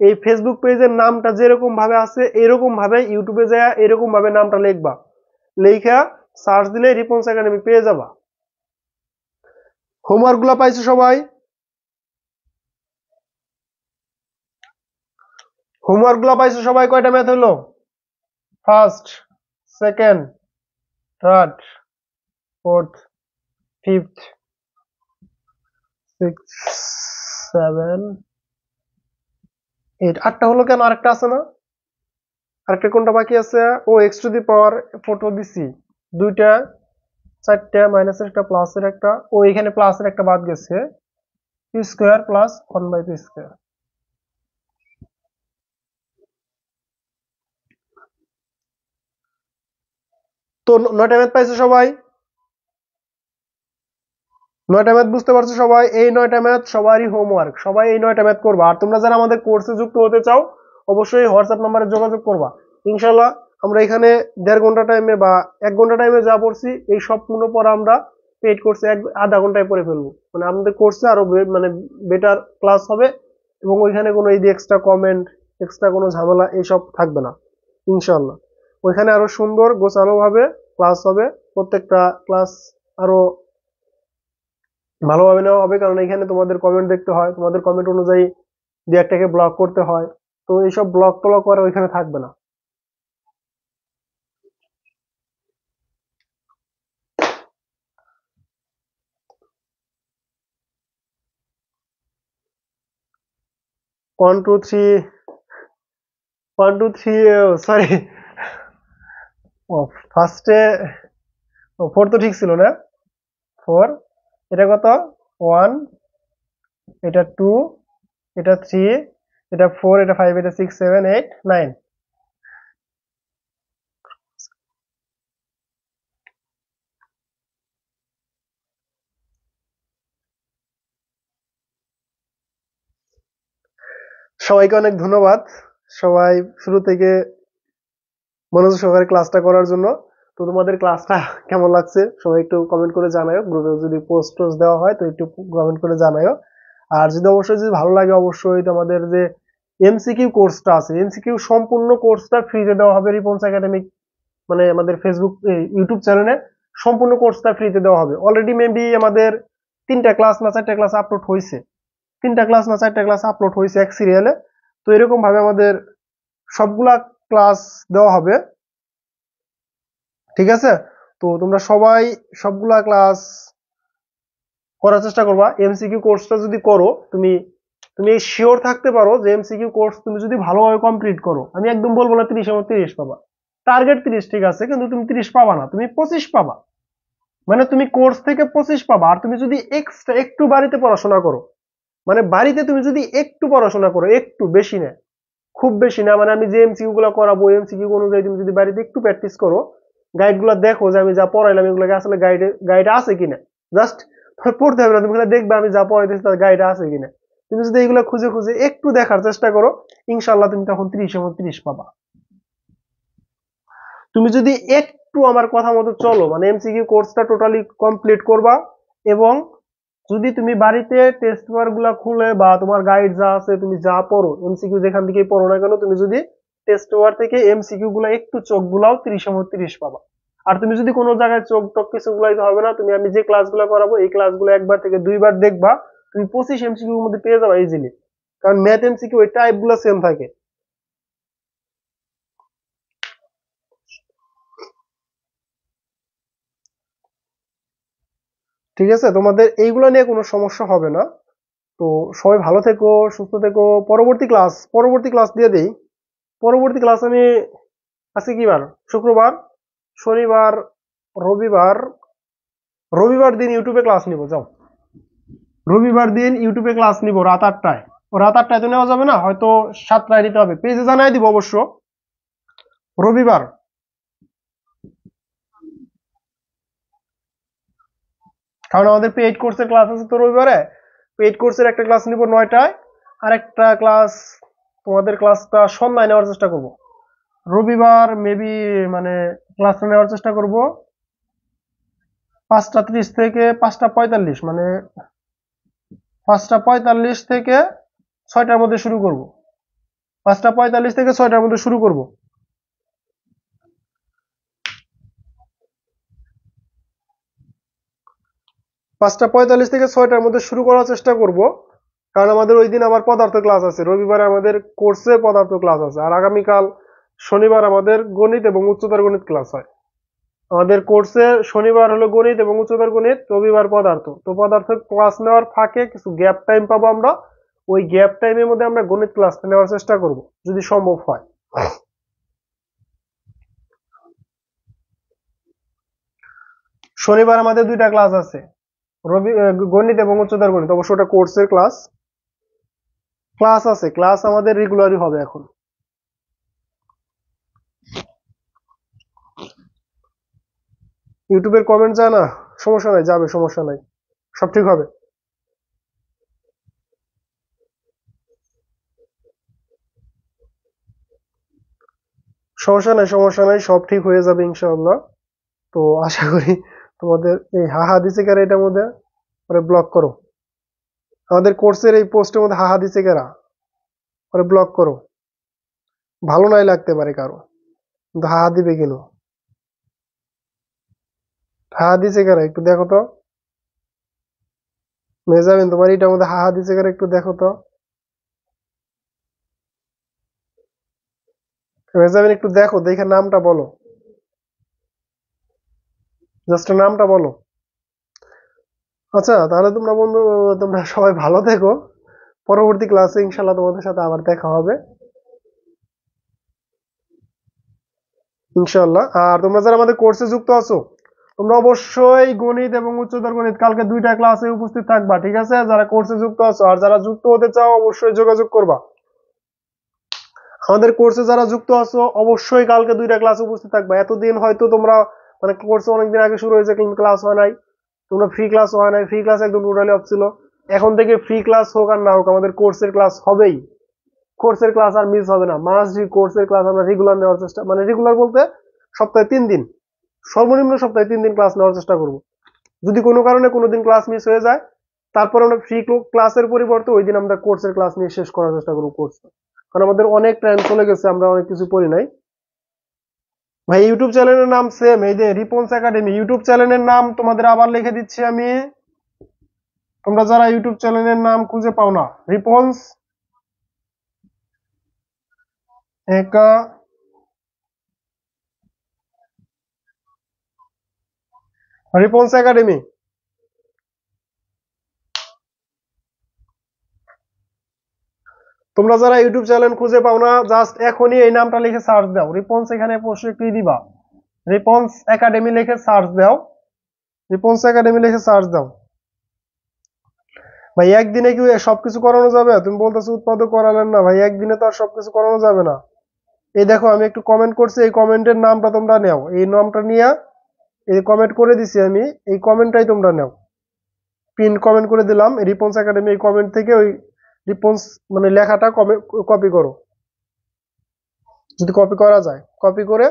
Speaker 1: এই ফেসবুক পেজের নামটা যেরকম ভাবে আছে এরকম ভাবে ইউটিউবে যায় এরকম ভাবে নামটা লিখবা, লেখা সার্চ দিলে রিপন্স একাডেমি পেয়ে যাবা। হোমওয়ার্ক গুলা পাইছো সবাই? হোমওয়ার্ক গুলা পাইছো সবাই? কয়টা ম্যাথ হলো? First, second, third, fourth, fifth, six, 7, 8, 8টা হলো কেন? আরেকটা আছে না? আরেকটা কোনটা বাকি আছে? ও এক্স টু দি পাওয়ার 4 তো দিছি, দুইটা, 4টা, মাইনাসের একটা প্লাসের একটা, ও এখানে প্লাসের একটা বাদ গেছে, P square plus 1 by P square. তো 9টা ম্যাথ পাইছো সবাই? 9টা ম্যাথ বুঝতে পারছো সবাই? এই 9টা ম্যাথ সবারই হোমওয়ার্ক, সবাই এই 9টা ম্যাথ করবা। আর তোমরা যারা আমাদের কোর্সে যুক্ত হতে চাও অবশ্যই হোয়াটসঅ্যাপ নাম্বারে যোগাযোগ করবা। ইনশাল্লাহ আমরা এখানে 1.5 ঘন্টা টাইমে বা 1 ঘন্টা টাইমে যা পড়ছি এই সম্পূর্ণ পড়া আমরা পেইড কোর্সে আধা ঘন্টায় পড়ে ফেলবো। মানে আমাদের কোর্সে আরো মানে বেটার ক্লাস হবে এবং ওইখানে কোনো এই যে এক্সট্রা কমেন্ট, এক্সট্রা কোনো ঝামেলা এইসব থাকবে না ইনশাল্লাহ। ওইখানে আরো সুন্দর গোছানো ভাবে ক্লাস হবে, প্রত্যেকটা ক্লাস আরো ভালোভাবে নেওয়া হবে, কারণ এখানে তোমাদের কমেন্ট দেখতে হয়, তোমাদের কমেন্ট অনুযায়ী দু একটাকে ব্লক করতে হয়, তো এইসব ব্লক টলক করা ওইখানে থাকবে না। ওয়ান টু থ্রি, সরি, ও ফার্স্টে 4 তো ঠিক ছিল না? 4, এটা কত? 1, এটা 2, এটা 3, এটা 4, এটা 5, এটা 6, 7, 8, 9। সবাইকে অনেক ধন্যবাদ, সবাই শুরু থেকে মনোযোগ সহকারে ক্লাসটা করার জন্য। তো তোমাদের ক্লাসটা কেমন লাগছে সবাই একটু কমেন্ট করে জানাও, গ্রুপে যদি পোস্ট টোস্ট দেওয়া হয় তো একটু কমেন্ট করে জানাও। আর যদি অবশ্যই যদি ভালো লাগে অবশ্যই তোমাদের যে এমসিকিউ কোর্সটা আছে, এমসিকিউ সম্পূর্ণ কোর্সটা ফ্রিতে দেওয়া হবে রিপন্স একাডেমিক, মানে আমাদের ফেসবুক ইউটিউব চ্যানেলে সম্পূর্ণ কোর্সটা ফ্রিতে দেওয়া হবে। অলরেডি মেবি আমাদের 3টা ক্লাস না 4টা ক্লাস আপলোড হয়েছে, 3টা ক্লাস না 4টা ক্লাস আপলোড হয়েছে এক সিরিয়ালে। তো এরকম ভাবে আমাদের সবগুলা ক্লাস দেওয়া হবে, ঠিক আছে? তো তোমরা সবাই সবগুলা ক্লাস করার চেষ্টা করবা। এমসিকিউ কোর্সটা যদি করো তুমি তুমি শিওর থাকতে পারো যে এমসিকিউ কোর্স তুমি যদি ভালোভাবে কমপ্লিট করো, আমি একদম বলবো না 30 এর মধ্যে 30 পাবা, টার্গেট 30 ঠিক আছে, কিন্তু তুমি 30 পাবা না, তুমি 25 পাবা। মানে তুমি কোর্স থেকে 25 পাবা। আর তুমি যদি এক্সট্রা একটু বাড়িতে পড়াশোনা করো, মানে বাড়িতে তুমি যদি একটু পড়াশোনা করো, একটু, বেশি না, খুব বেশি না, মানে আমি যে এমসিকিউ গুলো করাবো এমসিকিউ অনুযায়ী তুমি যদি বাড়িতে একটু প্র্যাকটিস করো, গাইড গুলো দেখো যে আমি যা পড়াইলাম এগুলোকে আসলে গাইড আছে কিনা, জাস্ট পড়তে হবে না, তুমি দেখবে আমি যা পড়াইতেছি তার গাইড আছে কিনা। তুমি যদি এগুলো খুঁজে খুঁজে একটু দেখার চেষ্টা করো, ইনশাল্লাহ তুমি তখন 30 এর মধ্যে 30 পাবা। তুমি যদি একটু আমার কথা মতো চলো, মানে এমসিকিউ কোর্সটা টোটালি কমপ্লিট করবা, এবং যদি তুমি বাড়িতে টেস্ট পেপার গুলা খুলে বা তোমার গাইড যা আছে তুমি যা পড়ো, এমসিকিউ যেখান থেকে পড়ো না কেন, তুমি যদি টেস্ট পেপার থেকে এমসিকিউ গুলা একটু চোখ বুলাও 30 এর মধ্যে 30 পাবা। আর তুমি যদি কোনো জায়গায় চোখ টোক কিছু গুলাইতে হবে না, তুমি আমি যে ক্লাসগুলো করাবো এই ক্লাসগুলো একবার থেকে দুইবার দেখবা, তুমি 25 এমসিকিউ এর মধ্যে পেয়ে যাবে ইজিলি। কারণ ম্যাথ এমসিকিউ ওই টাইপ গুলো সেম থাকে। ঠিক আছে, তোমাদের এইগুলো নিয়ে কোনো সমস্যা হবে না। তো সবাই ভালো থেকো, সুস্থ থেকো। পরবর্তী ক্লাস দিয়ে দেই। পরবর্তী ক্লাস আমি আজকে কি বার? শুক্রবার, শনিবার, রবিবার। রবিবার দিন ইউটিউবে ক্লাস নিব, যাও। রবিবার দিন ইউটিউবে ক্লাস নিব রাত 8টায়। রাত 8টায় তো নেওয়া যাবে না, হয়তো 7টায় নিতে হবে, পেজে জানাই দিব অবশ্য। রবিবার। কারণ আমাদের পেইড কোর্সের ক্লাস আছে তো রবিবারে। পেইড কোর্সের একটা ক্লাস নিব 9টায়, আর একটা ক্লাস তোমাদের ক্লাসটা সন্ধ্যায় নেওয়ার চেষ্টা করব। রবিবার মেবি মানে ক্লাসটা নেওয়ার চেষ্টা করব 5টা 30 থেকে 5টা 45, মানে 5টা 45 থেকে 6টার মধ্যে শুরু করব। 5টা 45 থেকে 6টার মধ্যে শুরু করব। 5টা 45 থেকে 6টার মধ্যে শুরু করার চেষ্টা করব। কারণ আমাদের ওই দিন আবার পদার্থ ক্লাস আছে, রবিবারে আমাদের কোর্সে পদার্থ ক্লাস আছে, আর আগামীকাল শনিবার আমাদের গণিত এবং উচ্চতর গণিত ক্লাস হয়। আমাদের কোর্সে শনিবার হলো গণিত এবং উচ্চতর গণিত, রবিবার পদার্থ। তো পদার্থ ক্লাস নেওয়ার ফাঁকে কিছু গ্যাপ টাইম পাবো আমরা, ওই গ্যাপ টাইমের মধ্যে আমরা গণিত ক্লাসটা নেওয়ার চেষ্টা করব যদি সম্ভব হয়। শনিবার আমাদের 2টা ক্লাস আছে, গণিত এবং উচ্চতর গণিত, অবশ্য ওটা কোর্সের ক্লাস। ক্লাস আছে, ক্লাস আমাদের রেগুলারই হবে এখন। ইউটিউবের কমেন্ট যায় না, সমস্যা নাই, যাবে, সমস্যা নাই, সব ঠিক হবে। সমস্যা নাই, সব ঠিক হয়ে যাবে ইনশাআল্লাহ। তো আশা করি তোমাদের এই হাহা দিছে কারা এটার মধ্যে, পরে ব্লক করো। আমাদের কোর্সের এই পোস্টের মধ্যে হাহা দিছে কারা, পরে ব্লক করো। ভালো নাই লাগতে পারে কারো, কিন্তু হাহা দিবে কেন? হাহা দিছে কারা একটু দেখো তো। মেজাবিন, তোমার এটার মধ্যে হাহা দিছে কারা একটু দেখো তো। মেজাবিন একটু দেখো, দেখে নামটা বলো, জাস্ট নামটা বলো। আচ্ছা, তাহলে তোমরা সবাই ভালো থেকো। পরবর্তী ক্লাসে ইনশাল্লাহ তোমাদের সাথে আবার দেখা হবে ইনশাল্লাহ। আর তোমরা যারা আমাদের কোর্সে যুক্ত আছো, তোমরা অবশ্যই গণিত এবং উচ্চতর গণিত কালকে 2টা ক্লাসে উপস্থিত থাকবা, ঠিক আছে? যারা কোর্সে যুক্ত আছো, আর যারা যুক্ত হতে চাও অবশ্যই যোগাযোগ করবা। আমাদের কোর্সে যারা যুক্ত আছো অবশ্যই কালকে 2টা ক্লাসে উপস্থিত থাকবা। এতদিন হয়তো তোমরা মানে কোর্সে অনেকদিন আগে শুরু হয়েছে, ক্লাস হয় নাই, তোমরা ফ্রি ক্লাস হয় নাই, ফ্রি ক্লাস একদম টোটালি অফ ছিল। এখন থেকে ফ্রি ক্লাস হোক আর না হোক, আমাদের কোর্সের ক্লাস হবেই। কোর্সের ক্লাস আর মিস হবে না, মাস্ট কোর্সের ক্লাস আমরা রেগুলার নেওয়ার চেষ্টা, মানে রেগুলার বলতে সপ্তাহে 3 দিন, সর্বনিম্ন সপ্তাহে 3 দিন ক্লাস নেওয়ার চেষ্টা করব। যদি কোনো কারণে কোনোদিন ক্লাস মিস হয়ে যায়, তারপর আমরা ফ্রি ক্লাসের পরিবর্তে ওই দিন আমরা কোর্সের ক্লাস নিয়ে শেষ করার চেষ্টা করবো কোর্স। কারণ আমাদের অনেক টাইম চলে গেছে, আমরা অনেক কিছু পড়ি নাই। ভাই ইউটিউব চ্যানেলের নাম সেম, এই যে রিপন্স একাডেমি ইউটিউব চ্যানেলের নাম তোমাদের আবার লিখে দিচ্ছি আমি। তোমরা যারা ইউটিউব চ্যানেলের নাম খুঁজে পাও না, রিপন্স একাডেমি। তোমরা যারা ইউটিউব চ্যানেল খুঁজে পাও না, জাস্ট এখনই এই নামটা লিখে সার্চ দাও, রিপন্স, এখানে পোস্টে ক্লিক দিবা, রিপন্স একাডেমি লিখে সার্চ দাও, রিপন্স একাডেমি লিখে সার্চ দাও। ভাই একদিনে কি সবকিছু করানো যাবে? তুমি বলতেছো উৎপাদক করালেন না, ভাই একদিনে তো আর সবকিছু করানো যাবে না। এই দেখো আমি একটু কমেন্ট করছি, এই কমেন্টের নামটা তোমরা নাও, এই নামটা নিয়ে এই কমেন্ট করে দিছি আমি, এই কমেন্টটাই তোমরা নাও, পিন কমেন্ট করে দিলাম রিপন্স একাডেমি। এই কমেন্ট থেকে ওই রিপন্স মানে লেখাটা কপি করো, যদি কপি করা যায় কপি করে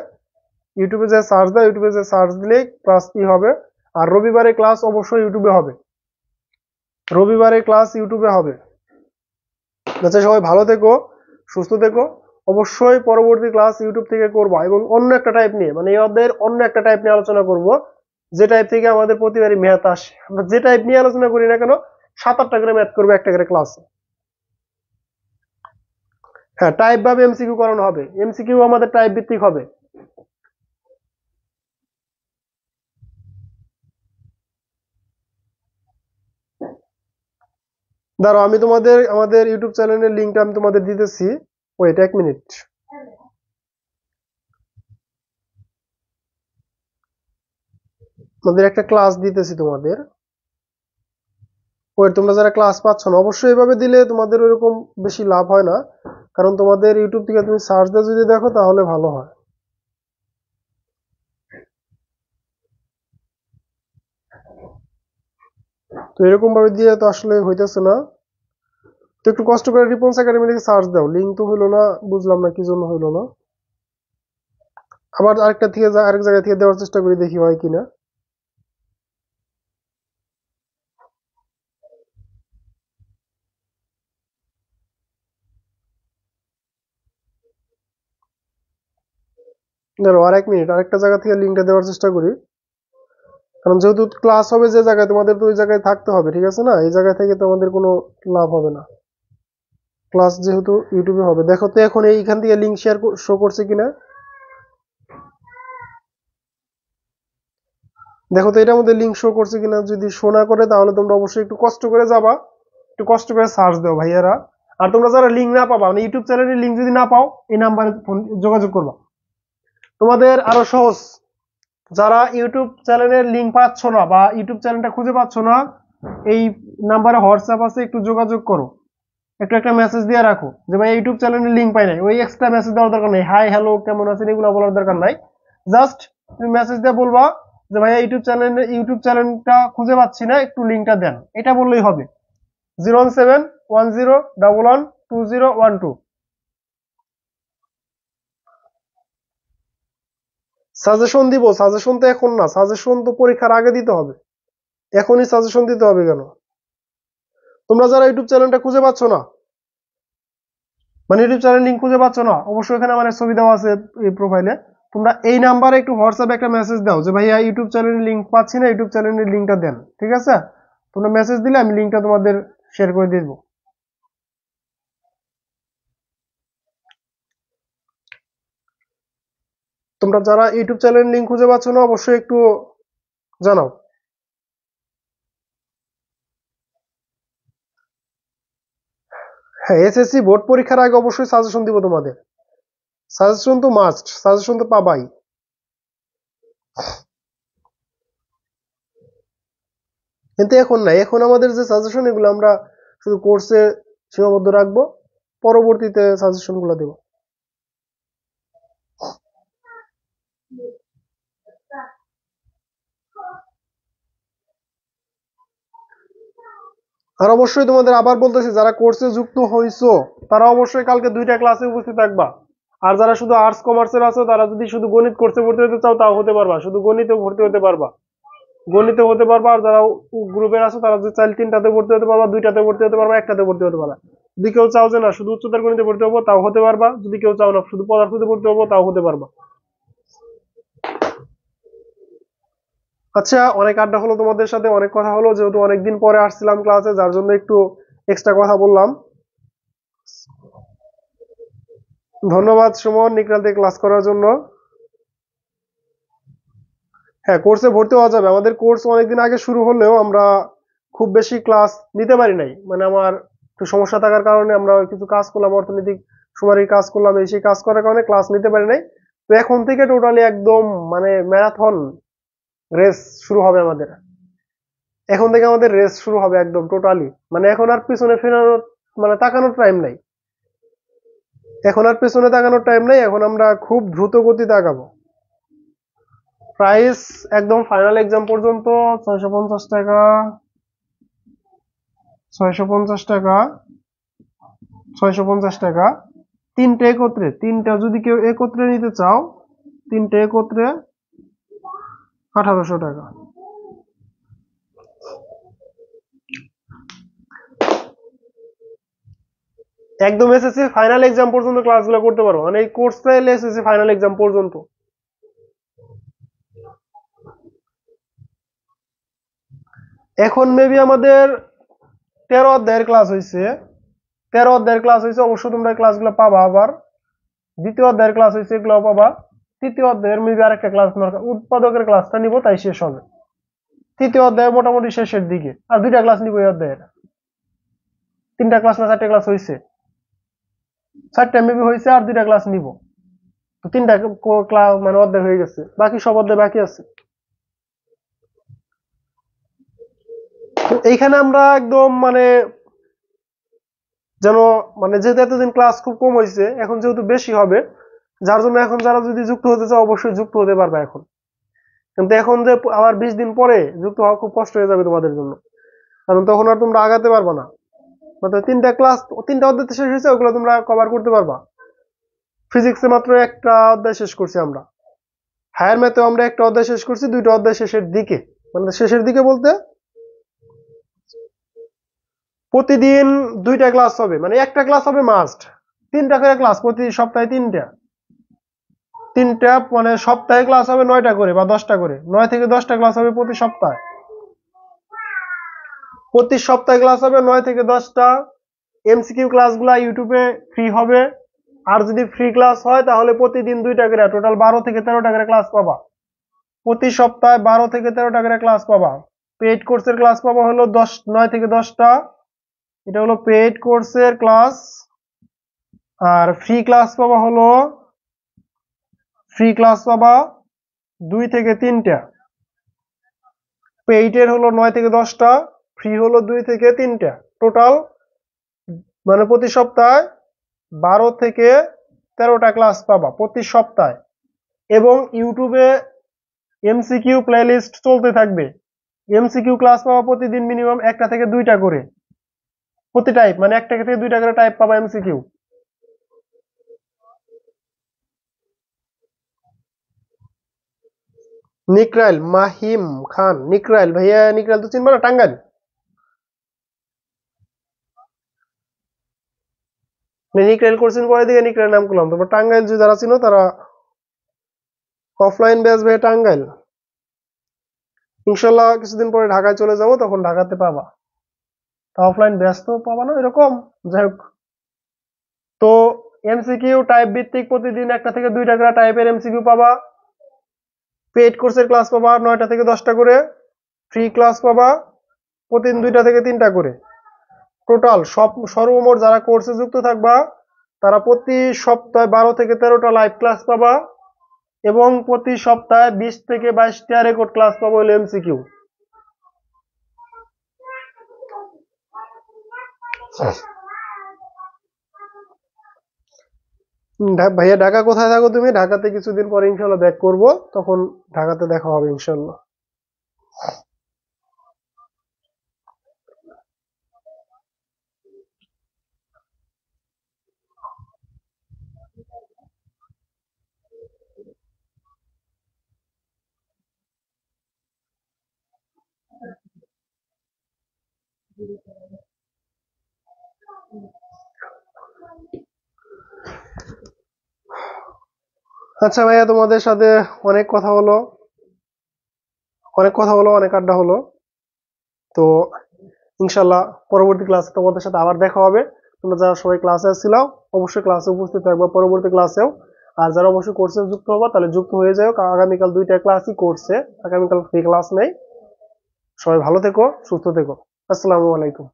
Speaker 1: ইউটিউবে যে সার্চ দাও, ইউটিউবে যে সার্চ দিলে ক্লাস কি হবে। আর রবিবারে ক্লাস অবশ্যই ইউটিউবে হবে, রবিবারে ক্লাস ইউটিউবে হবে। আচ্ছা, সবাই ভালো থেকো, সুস্থ থেকো। অবশ্যই পরবর্তী ক্লাস ইউটিউব থেকে করব এবং অন্য একটা টাইপ নিয়ে, মানে এদের অন্য একটা টাইপ নিয়ে আলোচনা করব, যে টাইপ থেকে আমাদের প্রতিবারই ম্যাথ আসে। আমরা যে টাইপ নিয়ে আলোচনা করি না কেন 7-8টা করে ম্যাথ করবো একটা করে ক্লাসে। হ্যাঁ, টাইপ ভাবে এমসিকিউ করানো হবে, এমসিকিউ আমাদের টাইপ ভিত্তিক হবে। দাঁড়াও, আমি তোমাদের আমাদের ইউটিউব চ্যানেলের লিঙ্কটা আমি তোমাদের দিতেছি। ওয়েট 1 মিনিট। তোমাদের একটা ক্লাস দিতেছি তোমাদের। ওয়েট, তোমরা যারা ক্লাস পাচ্ছ না, অবশ্যই এভাবে দিলে তোমাদের ওইরকম বেশি লাভ হয় না, কারণ তোমাদের ইউটিউব থেকে তুমি সার্চ দিয়ে যদি দেখো তাহলে ভালো হয়। তো এরকম ভাবে দিয়ে তো আসলে হইতেছে না। তো একটু কষ্ট করে রিপন্স একাডেমি লিখে সার্চ দাও। লিঙ্ক তো হইলো না, বুঝলাম না কি জন্য হইলো না। আবার আরেকটা থেকে আরেক জায়গা থেকে দেওয়ার চেষ্টা করি, দেখি হয় কিনা। ধরো আর 1 মিনিট, আরেকটা জায়গা থেকে লিঙ্কটা দেওয়ার চেষ্টা করি, কারণ যেহেতু ক্লাস হবে যে জায়গায়, তোমাদের তো ওই জায়গায় থাকতে হবে, ঠিক আছে না? এই জায়গা থেকে তোমাদের কোনো লাভ হবে না। ক্লাস যেহেতু ইউটিউবে হবে, দেখো তো এখন এইখান থেকে লিঙ্ক শেয়ার শো করছে কিনা। দেখো তো এটার মধ্যে লিঙ্ক শো করছে কিনা। যদি শো না করে তাহলে তোমরা অবশ্যই একটু কষ্ট করে যাবা, একটু কষ্ট করে সার্চ দাও ভাইয়ারা। আর তোমরা যারা লিঙ্ক না পাবা, মানে ইউটিউব চ্যানেলের লিঙ্ক যদি না পাও, এই নাম্বারে ফোন যোগাযোগ করবা। তোমাদের আরো সহজ, যারা ইউটিউব চ্যানেলের লিঙ্ক পাচ্ছ না বা ইউটিউব চ্যানেলটা খুঁজে পাচ্ছ না, এই নাম্বারে হোয়াটসঅ্যাপ আছে, একটু যোগাযোগ করো, একটু একটা মেসেজ দিয়ে রাখো যে ভাই ইউটিউব চ্যানেলের লিঙ্ক পাই নাই। ওই এক্সট্রা মেসেজ দেওয়ার দরকার নেই, হাই হ্যালো কেমন আছেন এগুলো বলার দরকার নাই। জাস্ট তুমি মেসেজ দিয়ে বলবা যে ভাইয়া ইউটিউব চ্যানেলটা খুঁজে পাচ্ছি না, একটু লিঙ্কটা দেন, এটা বললেই হবে। 01710112012। সাজেশন দিব? সাজেশন তো এখন না, সাজেশন তো পরীক্ষার আগে দিতে হবে। এখনই সাজেশন দিতে হবে কেন? তোমরা যারা ইউটিউব চ্যানেলটা খুঁজে পাচ্ছ না, মানে ইউটিউব চ্যানেল লিঙ্ক খুঁজে পাচ্ছ না, অবশ্যই এখানে আমার ছবি দেওয়া আছে এই প্রোফাইলে। তোমরা এই নাম্বারে একটু হোয়াটসঅ্যাপে একটা মেসেজ দাও যে ভাইয়া ইউটিউব চ্যানেলের লিঙ্ক পাচ্ছি না, ইউটিউব চ্যানেলের লিঙ্কটা দেন, ঠিক আছে? তোমরা মেসেজ দিলে আমি লিঙ্কটা তোমাদের শেয়ার করে দিয়ে দেবো। তোমরা যারা ইউটিউব চ্যানেলের লিঙ্ক খুঁজে পাচ্ছ না, অবশ্যই একটু জানাও। হ্যাঁ, এসএসসি বোর্ড পরীক্ষার আগে অবশ্যই সাজেশন দিব তোমাদের। সাজেশন তো মাস্ট, সাজেশন তো পাবাই। কিন্তু এখন না, এখন আমাদের যে সাজেশন এগুলো আমরা শুধু কোর্সে সীমাবদ্ধ রাখবো, পরবর্তীতে সাজেশন গুলো দেবো। আর অবশ্যই তোমাদের আবার বলতেছি, যারা কোর্সে যুক্ত হইছো তারা অবশ্যই কালকে 2টা ক্লাসে উপস্থিত থাকবা। আর যারা শুধু আর্টস কমার্সের আছো, তারা যদি শুধু গণিত কোর্সে ভর্তি হতে চাও তাও হতে পারবা, শুধু গণিতেও ভর্তি হতে পারবা, গণিতে হতে পারবা। আর যারা গ্রুপের আছো তারা যদি চাইলে 3টাতে ভর্তি হতে পারবা, 2টাতে ভর্তি হতে পারবা, 1টাতে ভর্তি হতে পারবা। যদি কেউ চাও যে না শুধু উচ্চতর গণিতে ভর্তি হবো তাও হতে পারবা, যদি কেউ চাও না শুধু পদার্থতে ভর্তি হবো তাও হতে পারবা। আচ্ছা, অনেক আড্ডা হলো তোমাদের সাথে, অনেক কথা হলো, যেহেতু অনেকদিন পরে আসছিলাম ক্লাসে, যার জন্য একটু এক্সট্রা কথা বললাম। ধন্যবাদ সুমন নিকরালতে ক্লাস করার জন্য। হ্যাঁ, কোর্সে ভর্তি হওয়া যাবে। আমাদের কোর্স অনেকদিন আগে শুরু হলেও আমরা খুব বেশি ক্লাস নিতে পারি নাই, মানে আমার একটু সমস্যা থাকার কারণে আমরা কিছু কাজ করলাম, অর্থনৈতিক সুমারির কাজ করলাম, এই সেই কাজ করার কারণে ক্লাস নিতে পারি নাই। তো এখন থেকে টোটালি একদম মানে ম্যারাথন রেস শুরু হবে আমাদের। এখন থেকে আমাদের রেস শুরু হবে একদম টোটালি, মানে এখন আর পিছনে ফেরানোর মানে তাকানোর টাইম নাই। এখন আর পেছনে তাকানোর টাইম নাই, এখন আমরা খুব দ্রুত গতিতে আগাবো। প্রাইস একদম ফাইনাল এক্সাম পর্যন্ত 650 টাকা, 650 টাকা, 650 টাকা। 3টে একত্রে, 3টা যদি কেউ একত্রে নিতে চাও, 3টে একত্রে 1800 টাকা। একদম এসএসসি ফাইনাল এক্সাম পর্যন্ত ক্লাসগুলো করতে পারো, মানে এই কোর্স চাইলে এসএসসি ফাইনাল এক্সাম পর্যন্ত। এখন মেবি আমাদের 13 অধ্যায়ের ক্লাস হয়েছে, 13 অধ্যায়ের ক্লাস হয়েছে, অবশ্যই তোমরা ক্লাসগুলো পাবা। আবার দ্বিতীয় অধ্যায়ের ক্লাস হয়েছে, এগুলো পাবা। তৃতীয় অধ্যায়ের মেবি আরেকটা ক্লাস উৎপাদকের ক্লাসটা নিব, তাই শেষ হবে। তৃতীয় অধ্যায় মোটামুটি শেষের দিকে, আর 2টা ক্লাস নিব এই অধ্যায়ের। 3টা ক্লাস না 4টে ক্লাস হয়েছে, 4টে মেবি হয়েছে, আর 2টা ক্লাস নিব। তো 3টা ক্লাস মানে অধ্যায় হয়ে গেছে, বাকি সব অধ্যায় বাকি আছে। তো এইখানে আমরা একদম মানে যেন মানে যেহেতু এতদিন ক্লাস খুব কম হয়েছে, এখন যেহেতু বেশি হবে, যার জন্য এখন যারা যদি যুক্ত হতে চাও অবশ্যই যুক্ত হতে পারবে এখন। কিন্তু এখন যে আবার 20 দিন পরে যুক্ত হওয়া খুব কষ্ট হয়ে যাবে তোমাদের জন্য, কারণ তখন আর তোমরা আগাতে পারবে না। মানে 3টা ক্লাস 3টা অধ্যায় শেষ হয়েছে, ওগুলো তোমরা কভার করতে পারবা। ফিজিক্সে মাত্র একটা অধ্যায় শেষ করছি আমরা, হায়ার ম্যাথেও আমরা একটা অধ্যায় শেষ করছি, 2টা অধ্যায় শেষের দিকে। মানে শেষের দিকে বলতে প্রতিদিন 2টা ক্লাস হবে, মানে একটা ক্লাস হবে মাস্ট। 3টা করে ক্লাস প্রতি সপ্তাহে, 3টা মানে সপ্তাহে ক্লাস হবে 9টা করে বা 10টা করে, 9 থেকে 10টা ক্লাস হবে প্রতি সপ্তাহে। প্রতি সপ্তাহে ক্লাস হবে 9 থেকে 10টা। এমসিকিউ ক্লাসগুলো ইউটিউবে ফ্রি হবে, আর যদি ফ্রি ক্লাস হয় তাহলে প্রতিদিন 2টা করে, টোটাল 12 থেকে 13টা করে ক্লাস পাবা। প্রতি সপ্তাহে 12 থেকে 13টা করে ক্লাস পাবা। পেইড কোর্সের ক্লাস পাবা হলো 9 থেকে 10টা, এটা হলো পেইড কোর্সের ক্লাস। আর ফ্রি ক্লাস পাবা 2 থেকে 3টা। পেইডের হলো 9 থেকে 10টা, ফ্রি হলো 2 থেকে 3টা। টোটাল মানে প্রতি সপ্তাহে 12 থেকে 13টা ক্লাস পাবা প্রতি সপ্তাহে। এবং ইউটিউবে এমসিকিউ প্লেলিস্ট চলতে থাকবে। এমসিকিউ ক্লাস পাবা প্রতিদিন মিনিমাম 1টা থেকে 2টা করে প্রতি টাইপ, মানে 1টা থেকে 2টা করে টাইপ পাবা এমসিকিউ। নিকরাইল মাহিম খান, নিকরাইল ভাইয়া, নিকরাইল তো চিনবা না, টাঙ্গাইল। নিকরাইল করছেন পরে দিকে নিকরাইল নাম করলাম, তোমার টাঙ্গাইল যে যারা চিনো তারা অফলাইন ব্যাচ ভাই টাঙ্গাইল। ইনশাল্লাহ কিছুদিন পরে ঢাকায় চলে যাব, তখন ঢাকাতে পাবা। তা অফলাইন ব্যাচ তো পাবা না এরকম, যাই হোক। তো এমসিকিউ টাইপ ভিত্তিক প্রতিদিন 1টা থেকে 2টা করে টাইপের এমসিকিউ পাবা। পেইড কোর্সের ক্লাস পাবা 9টা থেকে 10টা করে, ফ্রি ক্লাস পাবা প্রতিদিন 2টা থেকে 3টা করে। টোটাল সর্বমোট যারা কোর্সে যুক্ত থাকবা তারা প্রতি সপ্তাহে 12 থেকে 13টা লাইভ ক্লাস পাবা, এবং প্রতি সপ্তাহে 20 থেকে 22টা রেকর্ড ক্লাস পাবো হলো এমসিকিউ। ভাইয়া ঢাকা কোথায় থাকো তুমি? ঢাকাতে কিছুদিন পরে ইনশাল্লাহ ব্যাক করবো, তখন ঢাকাতে দেখা হবে ইনশাল্লাহ। আচ্ছা ভাইয়া, তোমাদের সাথে অনেক কথা হলো, অনেক আড্ডা হলো। তো ইনশাল্লাহ পরবর্তী ক্লাসে তোমাদের সাথে আবার দেখা হবে। তোমরা যারা সবাই ক্লাসে আসছিলাম অবশ্যই ক্লাসে উপস্থিত থাকবে পরবর্তী ক্লাসেও। আর যারা অবশ্যই কোর্সে যুক্ত হবা তাহলে যুক্ত হয়ে যাও, আগামীকাল 2টা ক্লাসই কোর্সে, আগামীকাল ফ্রি ক্লাস নেই। সবাই ভালো থেকো, সুস্থ থেকো। আসসালামু আলাইকুম।